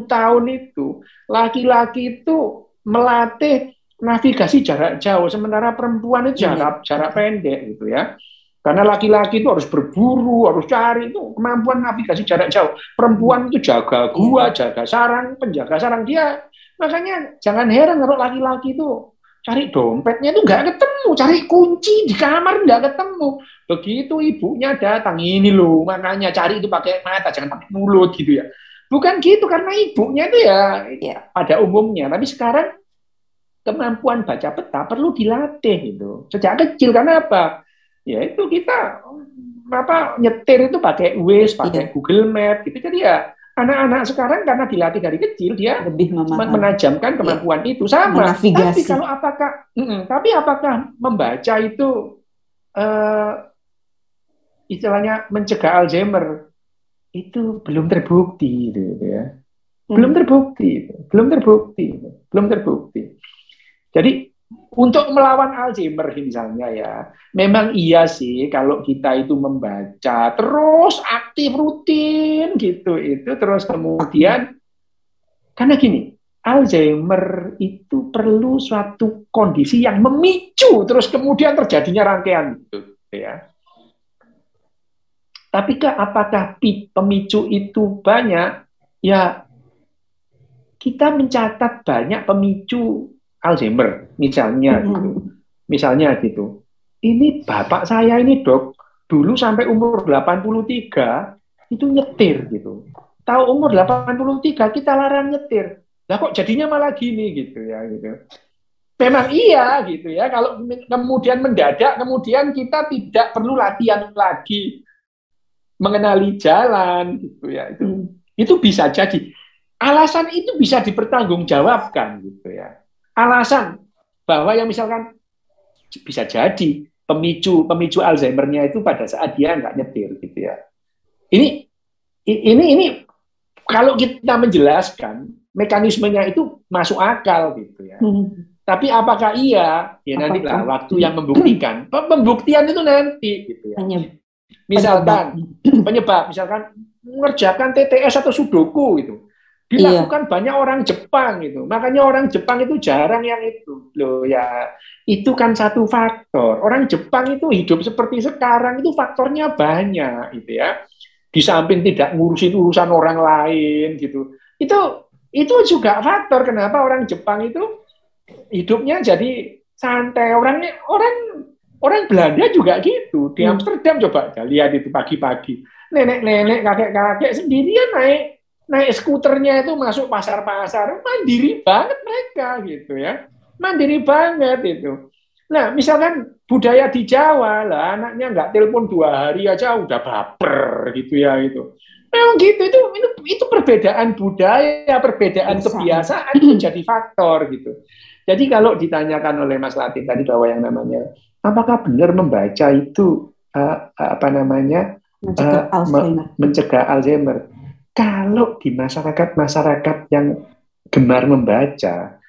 tahun itu laki-laki itu melatih navigasi jarak jauh, sementara perempuan itu jarak pendek gitu ya. Karena laki-laki itu harus berburu, harus cari, itu kemampuan navigasi jarak jauh. Perempuan itu jaga gua, jaga sarang, penjaga sarang dia. Makanya jangan heran kalau laki-laki itu cari dompetnya itu nggak ketemu, cari kunci di kamar nggak ketemu. Begitu ibunya datang, ini loh, makanya cari itu pakai mata, jangan pakai mulut gitu ya. Bukan gitu, karena ibunya itu ya pada umumnya. Tapi sekarang kemampuan baca peta perlu dilatih gitu sejak kecil. Karena apa? ya itu kita nyetir itu pakai Waze, pakai Google Map gitu. Jadi ya anak-anak sekarang karena dilatih dari kecil dia lebih menajamkan kemampuan itu sama. Menavigasi. Tapi apakah membaca itu istilahnya mencegah Alzheimer? Itu belum terbukti gitu ya. Belum terbukti. Jadi untuk melawan Alzheimer misalnya ya, memang iya sih kalau kita itu membaca terus aktif rutin gitu itu terus kemudian karena gini, Alzheimer itu perlu suatu kondisi yang memicu terus kemudian terjadinya rangkaian gitu ya. Tapi apakah pemicu itu banyak? Ya kita mencatat banyak pemicu Alzheimer misalnya gitu. Ini bapak saya ini dok, dulu sampai umur 83 itu nyetir gitu. Tahu umur 83 kita larang nyetir. Lah kok jadinya malah gini gitu ya gitu. Memang iya gitu ya. Kalau kemudian mendadak kemudian kita tidak perlu latihan lagi mengenali jalan gitu ya. Itu bisa jadi. Alasan itu bisa dipertanggungjawabkan gitu ya. Alasan bahwa yang misalkan bisa jadi pemicu Alzheimer-nya itu pada saat dia nggak nyetir gitu ya. Ini kalau kita menjelaskan mekanismenya itu masuk akal gitu ya. Tapi apakah iya? Ya nantilah waktu yang membuktikan. Pembuktian itu nanti gitu ya. Misalkan penyebab, misalkan mengerjakan TTS atau Sudoku gitu. Dilakukan banyak orang Jepang gitu. Makanya orang Jepang itu jarang yang itu. Loh ya, itu kan satu faktor. Orang Jepang itu hidup seperti sekarang itu faktornya banyak gitu ya. Di samping tidak ngurusin urusan orang lain gitu. Itu juga faktor kenapa orang Jepang itu hidupnya jadi santai. Orang Belanda juga gitu. Di Amsterdam coba lihat itu pagi-pagi. Nenek-nenek, kakek-kakek sendirian naik skuternya itu masuk pasar-pasar, mandiri banget mereka gitu ya, mandiri banget itu. Nah misalkan budaya di Jawa lah, anaknya nggak telepon 2 hari aja udah baper gitu ya gitu. Memang gitu itu perbedaan budaya, perbedaan kebiasaan itu jadi faktor gitu. Jadi kalau ditanyakan oleh Mas Latif tadi bahwa yang namanya apakah benar membaca itu mencegah Alzheimer? Kalau di masyarakat yang gemar membaca,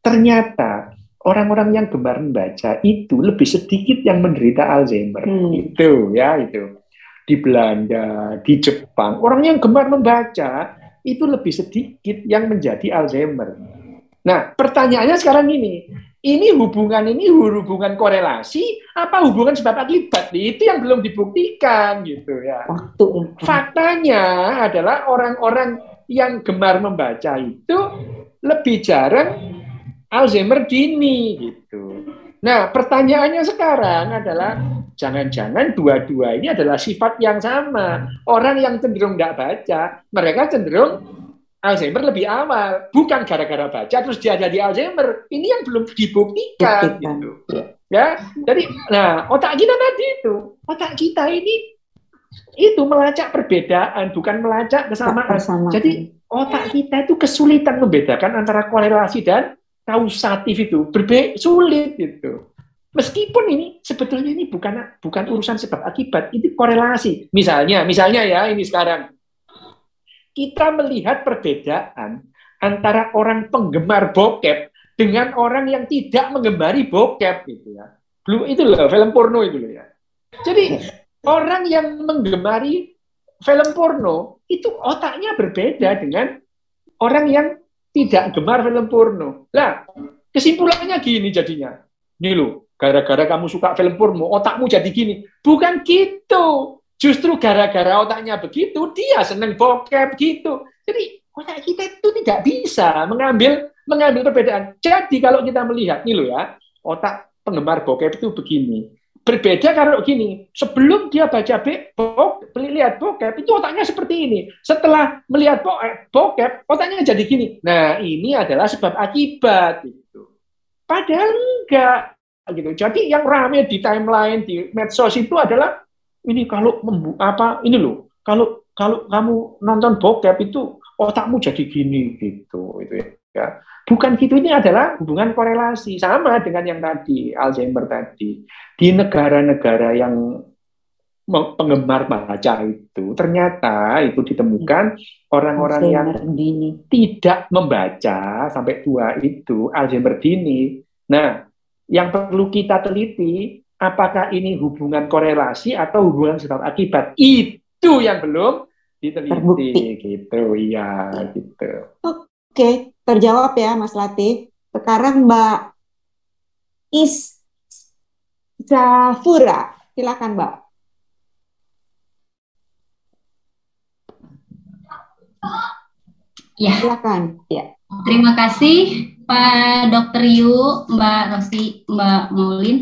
ternyata orang-orang yang gemar membaca itu lebih sedikit yang menderita Alzheimer. Itu. Di Belanda, di Jepang, orang yang gemar membaca itu lebih sedikit yang menjadi Alzheimer. Nah, pertanyaannya sekarang ini hubungan korelasi apa hubungan sebab akibat? Itu yang belum dibuktikan gitu ya. Faktanya adalah orang-orang yang gemar membaca itu lebih jarang Alzheimer dini gitu. Nah, pertanyaannya sekarang adalah jangan-jangan dua-dua ini adalah sifat yang sama. Orang yang cenderung nggak baca, mereka cenderung Alzheimer lebih awal, bukan gara-gara baca terus dia jadi Alzheimer. Ini yang belum dibuktikan gitu. Ya, jadi otak kita ini itu melacak perbedaan, bukan melacak kesamaan. Jadi otak kita itu kesulitan membedakan antara korelasi dan kausatif itu, sulit gitu. Meskipun ini sebetulnya ini bukan urusan sebab akibat, itu korelasi. Misalnya ya ini sekarang kita melihat perbedaan antara orang penggemar bokep dengan orang yang tidak menggemari bokep gitu ya. Itu loh film porno itu loh ya. Jadi orang yang menggemari film porno itu otaknya berbeda dengan orang yang tidak gemar film porno. Lah, kesimpulannya gini jadinya. Nih loh, gara-gara kamu suka film porno, otakmu jadi gini. Bukan gitu. Justru gara-gara otaknya begitu, dia seneng bokep gitu. Jadi otak kita itu tidak bisa mengambil perbedaan. Jadi kalau kita melihat nih loh ya, otak penggemar bokep itu begini. Berbeda kalau gini, sebelum dia lihat bokep, itu otaknya seperti ini. Setelah melihat bokep, otaknya jadi gini. Nah, ini adalah sebab akibat. Gitu. Padahal enggak. gitu. Jadi yang rame di timeline di medsos itu adalah ini kalau ini loh, kalau kamu nonton bokep itu otakmu jadi gini gitu itu ya. Bukan gitu, ini adalah hubungan korelasi sama dengan yang tadi Alzheimer tadi. Di negara-negara yang penggemar baca itu ternyata itu ditemukan orang-orang yang tidak membaca sampai tua itu Alzheimer dini. Nah, yang perlu kita teliti apakah ini hubungan korelasi atau hubungan sebab akibat, itu yang belum diteliti. Terbukti. Gitu ya gitu. Oke, terjawab ya Mas Latif. Sekarang Mbak Zafura, silakan Mbak. Ya, silakan. Ya. Terima kasih Pak Dr. Yu, Mbak Rosi, Mbak Maulin.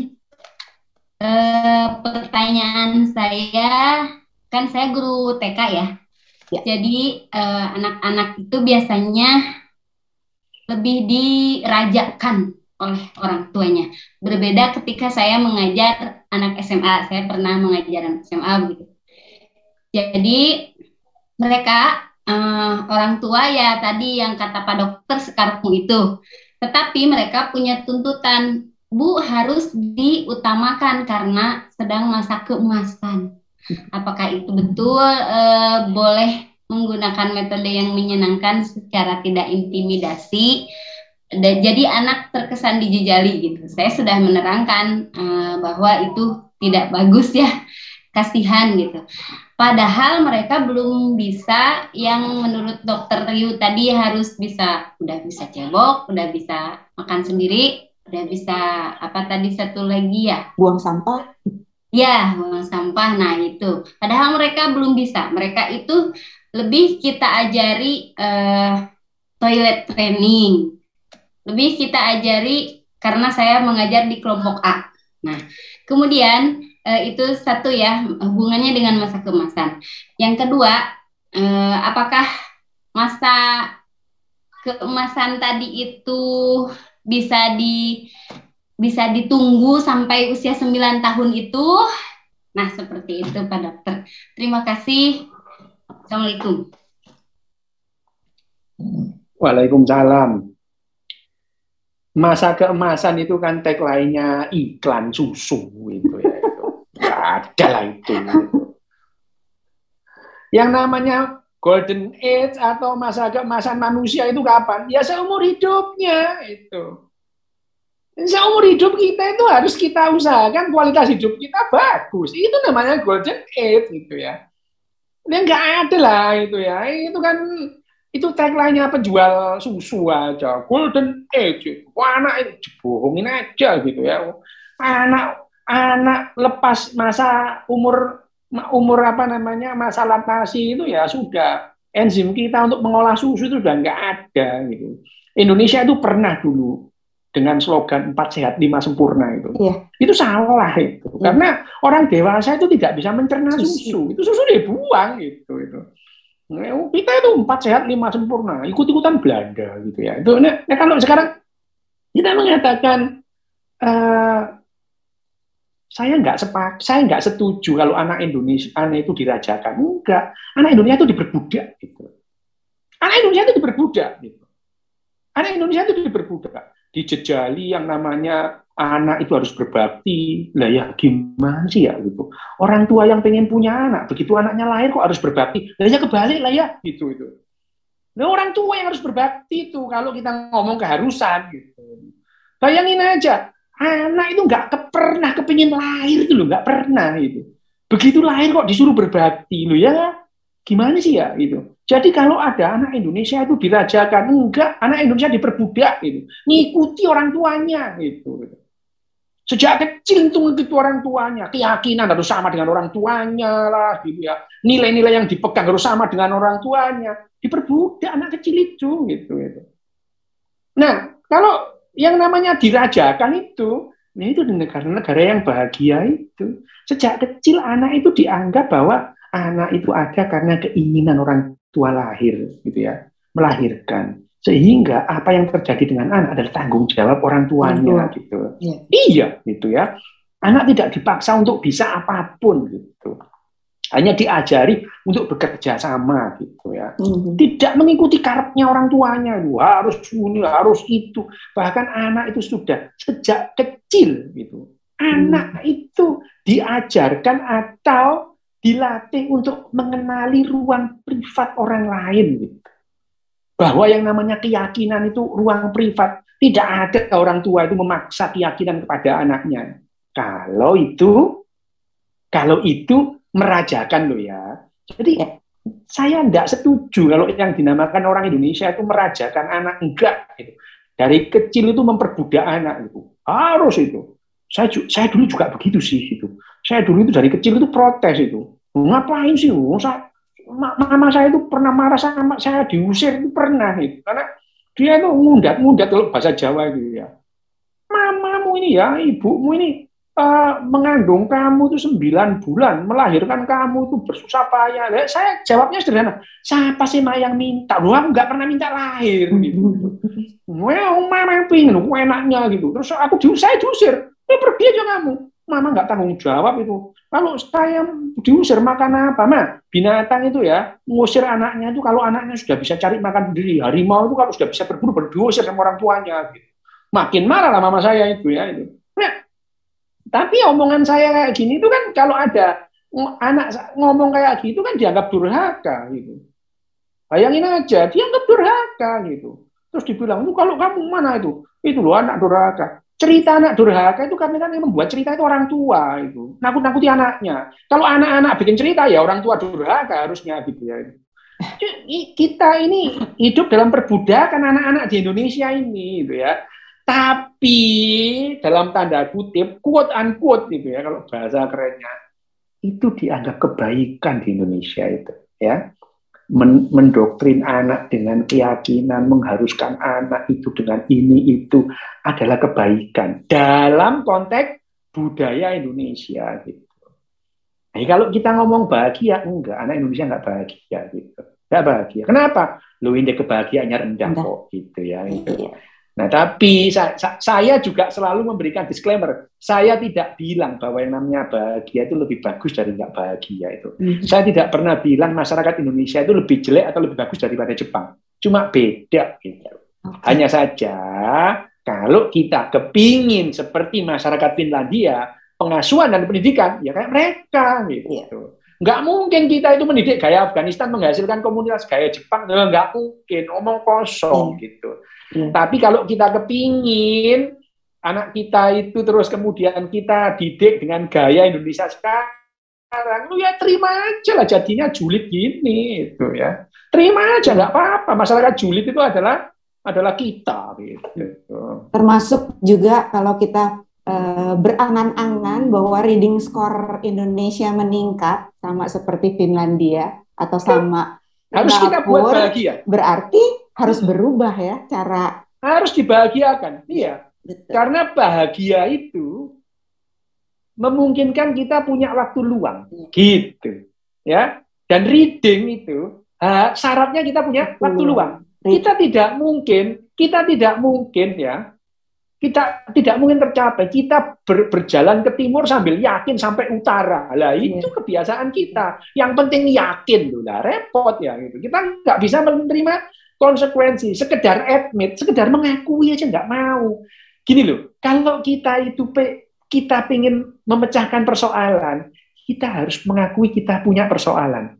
Pertanyaan saya, kan saya guru TK ya. Jadi anak-anak itu biasanya lebih dirajakan oleh orang tuanya. Berbeda ketika saya mengajar anak SMA. Saya pernah mengajar anak SMA begitu. Jadi mereka orang tua ya tadi yang kata Pak Dokter sekarang itu. Tetapi mereka punya tuntutan, Bu harus diutamakan karena sedang masa keemasan. Apakah itu betul? Boleh menggunakan metode yang menyenangkan secara tidak intimidasi. Jadi anak terkesan dijejali gitu. Saya sudah menerangkan bahwa itu tidak bagus ya, kasihan gitu. Padahal mereka belum bisa yang menurut Dokter Ryu tadi harus udah bisa cebok, udah bisa makan sendiri, udah bisa apa tadi satu lagi ya? Buang sampah. Ya, buang sampah. Nah itu. Padahal mereka belum bisa. Mereka itu lebih kita ajari toilet training. Lebih kita ajari karena saya mengajar di kelompok A. Nah, kemudian itu satu ya, hubungannya dengan masa keemasan. Yang kedua, apakah masa keemasan tadi itu bisa ditunggu sampai usia 9 tahun itu? Nah, seperti itu Pak Dokter. Terima kasih. Assalamualaikum. Waalaikumsalam. Masa keemasan itu kan tagline-nya iklan susu itu ya. Ada lah itu. Yang namanya golden age atau masa keemasan manusia itu kapan? Ya seumur hidupnya itu. Seumur hidup kita itu harus kita usahakan kualitas hidup kita bagus. Itu namanya golden age gitu ya. Yang nggak ada lah itu ya. Itu kan itu tagline-nya penjual susu aja. Golden age. Wah, anak itu bohongin aja gitu ya. Anak lepas masa umur apa namanya masa laktasi itu ya sudah enzim kita untuk mengolah susu itu sudah nggak ada gitu. Indonesia itu pernah dulu dengan slogan 4 sehat 5 sempurna itu. Itu salah itu. Karena orang dewasa itu tidak bisa mencerna susu. Itu susu dibuang gitu itu. Kita itu 4 sehat 5 sempurna, ikut-ikutan Belanda gitu ya. Itu nah kalau sekarang kita mengatakan saya nggak setuju kalau anak Indonesia itu dirajakan. Enggak, anak Indonesia itu diperbudak gitu. Anak Indonesia itu diperbudak gitu. Anak Indonesia itu diperbudak, dijejali yang namanya anak itu harus berbakti. Lah ya gimana sih ya gitu. Orang tua yang pengen punya anak, begitu anaknya lahir kok harus berbakti. Lah ya kebalik lah ya gitu itu. Nah, orang tua yang harus berbakti itu kalau kita ngomong keharusan gitu. Bayangin aja. Anak itu nggak pernah kepingin lahir itu loh, nggak pernah itu. Begitu lahir kok disuruh berbakti loh ya, gimana sih ya itu. Jadi kalau ada anak Indonesia itu dirajakan, enggak, anak Indonesia diperbudak gitu, ngikuti orang tuanya gitu. Sejak kecil itu ngikuti orang tuanya, keyakinan harus sama dengan orang tuanya lah gitu ya. Nilai-nilai yang dipegang harus sama dengan orang tuanya, diperbudak anak kecil itu gitu. Nah kalau yang namanya dirajakan itu, nah itu di negara-negara yang bahagia itu. Sejak kecil anak itu dianggap bahwa anak itu ada karena keinginan orang tua lahir, gitu ya, melahirkan. Sehingga apa yang terjadi dengan anak adalah tanggung jawab orang tuanya gitu. Iya gitu ya. Anak tidak dipaksa untuk bisa apapun gitu. Hanya diajari untuk bekerja sama gitu ya. Tidak mengikuti karepnya orang tuanya, harus ini, harus itu. Bahkan anak itu sudah sejak kecil gitu. Anak itu diajarkan atau dilatih untuk mengenali ruang privat orang lain gitu. Bahwa yang namanya keyakinan itu ruang privat. Tidak ada orang tua itu memaksa keyakinan kepada anaknya. Kalau itu merajakan loh ya. Jadi saya tidak setuju kalau yang dinamakan orang Indonesia itu merajakan anak, enggak gitu. Dari kecil itu memperbudak anak itu. Harus itu. Saya dulu juga begitu sih gitu. Saya dulu itu dari kecil itu protes itu. Ngapain sih? Mama saya itu pernah marah sama saya, diusir itu pernah itu. Karena dia itu ngundat kalau bahasa Jawa itu ya. Mamamu ini ya, ibumu ini mengandung kamu itu 9 bulan, melahirkan kamu itu bersusah payah. Saya jawabnya sederhana, siapa sih yang minta? Lu aku nggak pernah minta lahir gitu. Well, mama pengen, enaknya gitu. Terus saya diusir, pergi aja kamu. Mama nggak tanggung jawab itu. Kalau saya diusir makan apa? Binatang itu ya, mengusir anaknya itu kalau anaknya sudah bisa cari makan sendiri. Harimau itu kalau sudah bisa berburu, diusir sama orang tuanya. Gitu. Makin marah lah mama saya itu ya. Itu. Nah, tapi omongan saya kayak gini itu kan kalau ada anak ngomong kayak gitu kan dianggap durhaka gitu. Bayangin aja, dianggap durhaka gitu. Terus dibilang, kalau kamu mana itu loh anak durhaka. Cerita anak durhaka itu karena kan yang membuat cerita itu orang tua itu. Nakut-nakuti anaknya. Kalau anak-anak bikin cerita ya orang tua durhaka harusnya gitu ya. Kita ini hidup dalam perbudakan anak-anak di Indonesia ini gitu ya. Tapi dalam tanda kutip, quote unquote gitu ya kalau bahasa kerennya, itu dianggap kebaikan di Indonesia itu ya. Mendoktrin anak dengan keyakinan, mengharuskan anak itu dengan ini itu adalah kebaikan dalam konteks budaya Indonesia gitu. Nah, kalau kita ngomong bahagia, enggak, anak Indonesia enggak bahagia gitu. Enggak bahagia. Kenapa? Lu indeks kebahagiaannya rendah kok gitu ya. Gitu. Nah, tapi saya juga selalu memberikan disclaimer. Saya tidak bilang bahwa yang namanya bahagia itu lebih bagus dari nggak bahagia itu. Saya tidak pernah bilang masyarakat Indonesia itu lebih jelek atau lebih bagus daripada Jepang. Cuma beda gitu. Hanya saja kalau kita kepingin seperti masyarakat Finlandia, pengasuhan dan pendidikan ya kayak mereka gitu. Nggak mungkin kita itu mendidik gaya Afghanistan menghasilkan komunitas gaya Jepang, nggak mungkin, omong kosong gitu. Tapi kalau kita kepingin anak kita itu terus kemudian kita didik dengan gaya Indonesia sekarang, lu ya terima aja lah jadinya julid gini itu ya. Terima aja nggak apa-apa. Masyarakat julid itu adalah kita gitu. Termasuk juga kalau kita berangan-angan bahwa reading score Indonesia meningkat sama seperti Finlandia atau sama harus kita buat bahagia. Berarti harus berubah ya cara. Harus dibahagiakan, iya. Betul. Karena bahagia itu memungkinkan kita punya waktu luang, gitu, ya. Dan reading itu syaratnya kita punya waktu luang. Kita tidak mungkin tercapai. Kita berjalan ke timur sambil yakin sampai utara. Lah itu kebiasaan kita. Yang penting yakin loh, lah repot ya gitu. Kita nggak bisa menerima konsekuensi. Sekedar admit, sekedar mengakui aja nggak mau. Gini loh, kalau kita pengen memecahkan persoalan, kita harus mengakui kita punya persoalan.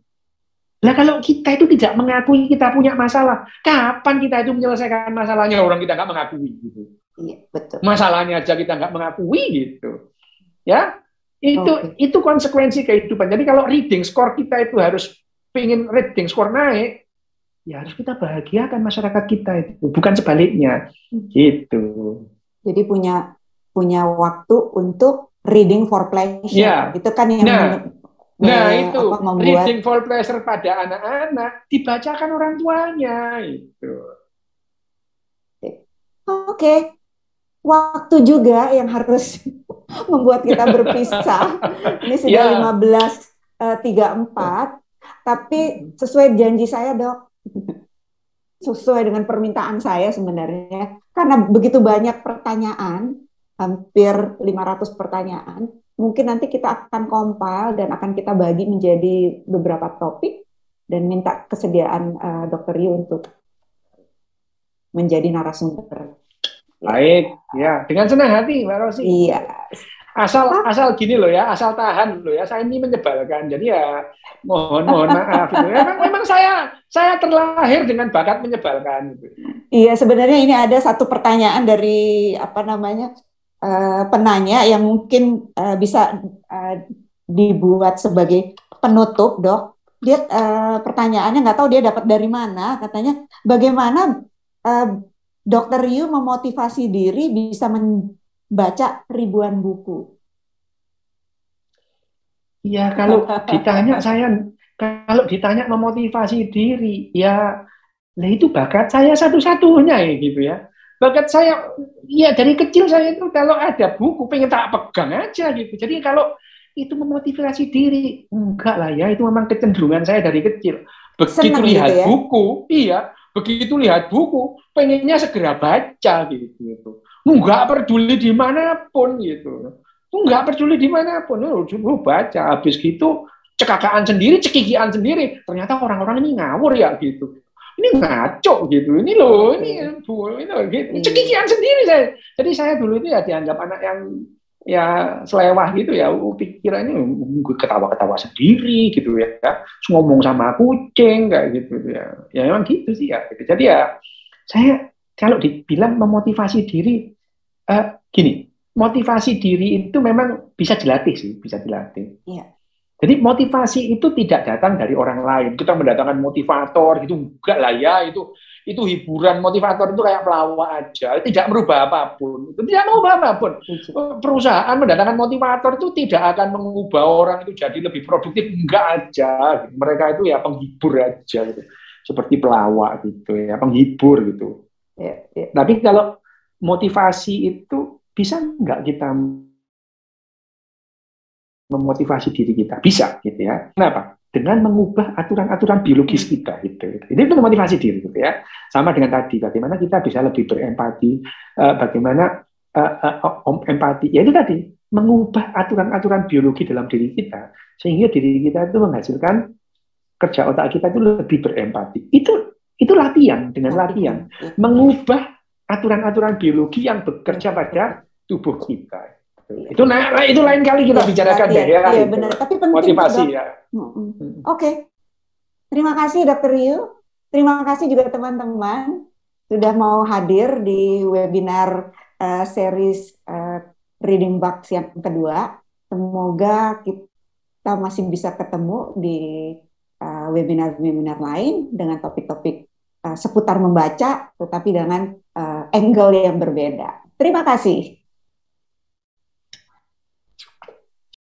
Nah kalau kita itu tidak mengakui kita punya masalah, kapan kita itu menyelesaikan masalahnya? Orang kita nggak mengakui gitu. Iya, betul. Masalahnya aja kita nggak mengakui gitu, ya itu konsekuensi kehidupan. Jadi kalau reading score kita itu harus pengen reading score naik, ya harus kita bahagiakan masyarakat kita itu, bukan sebaliknya, gitu. Jadi punya waktu untuk reading for pleasure, ya. Itu kan yang itu membuat reading for pleasure pada anak-anak dibacakan orang tuanya itu. Oke. Waktu juga yang harus membuat kita berpisah. Ini sudah 15.34, tapi sesuai janji saya, Dok. sesuai dengan permintaan saya sebenarnya. Karena begitu banyak pertanyaan, hampir 500 pertanyaan, mungkin nanti kita akan compile dan akan kita bagi menjadi beberapa topik dan minta kesediaan Dr. Yu untuk menjadi narasumber. Baik, ya, dengan senang hati, Mbak Rosi. Iya. Asal gini loh ya, asal tahan loh ya. Saya ini menyebalkan, jadi ya mohon maaf. Gitu. Memang saya terlahir dengan bakat menyebalkan. Gitu. Iya, sebenarnya ini ada satu pertanyaan dari penanya yang mungkin bisa dibuat sebagai penutup, Dok. Dia pertanyaannya nggak tahu dia dapat dari mana. Katanya, bagaimana Dr. Yu memotivasi diri bisa membaca ribuan buku? Ya, kalau ditanya memotivasi diri, ya itu bakat saya satu-satunya ya gitu ya. Bakat saya, ya dari kecil saya itu kalau ada buku pengen tak pegang aja gitu. Jadi kalau itu memotivasi diri, enggak lah ya, itu memang kecenderungan saya dari kecil. Begitu lihat gitu ya? Buku, begitu lihat buku, pengennya segera baca gitu. Enggak peduli dimanapun gitu. Enggak peduli dimanapun, lu baca. Habis gitu cekakaan sendiri, cekikian sendiri. Ternyata orang-orang ini ngawur ya gitu. Ini ngaco gitu. Ini loh, ini gitu. Cekikian sendiri saya. Jadi saya dulu itu ya dianggap anak yang ya selewah gitu ya, pikirannya ketawa-ketawa sendiri gitu ya, ngomong sama kucing kayak gitu ya memang gitu sih ya. Jadi ya saya kalau dibilang memotivasi diri, gini, motivasi diri itu memang bisa dilatih sih, bisa dilatih. Iya. Jadi motivasi itu tidak datang dari orang lain. Kita mendatangkan motivator gitu, enggak lah ya, itu hiburan. Motivator itu kayak pelawak aja, tidak merubah apapun. Itu tidak merubah apapun. Perusahaan mendatangkan motivator itu tidak akan mengubah orang itu jadi lebih produktif, enggak aja. Mereka itu ya penghibur aja gitu. Seperti pelawak gitu ya, penghibur gitu. Ya. Tapi kalau motivasi itu bisa enggak kita memotivasi diri kita? Bisa gitu ya. Kenapa? Dengan mengubah aturan-aturan biologis kita gitu. Itu memotivasi diri gitu ya. Sama dengan tadi, bagaimana kita bisa lebih berempati, bagaimana empati, ya itu tadi, mengubah aturan-aturan biologi dalam diri kita sehingga diri kita itu menghasilkan kerja otak kita itu lebih berempati. Itu latihan, dengan latihan mengubah aturan-aturan biologi yang bekerja pada tubuh kita. Itu lain kali kita bicarakan deh ya. Iya benar, tapi penting motivasi ya. Oke. Terima kasih Dr. Yu. Terima kasih juga teman-teman sudah mau hadir di webinar series Reading Box yang kedua. Semoga kita masih bisa ketemu di webinar-webinar lain dengan topik-topik seputar membaca, tetapi dengan angle yang berbeda. Terima kasih.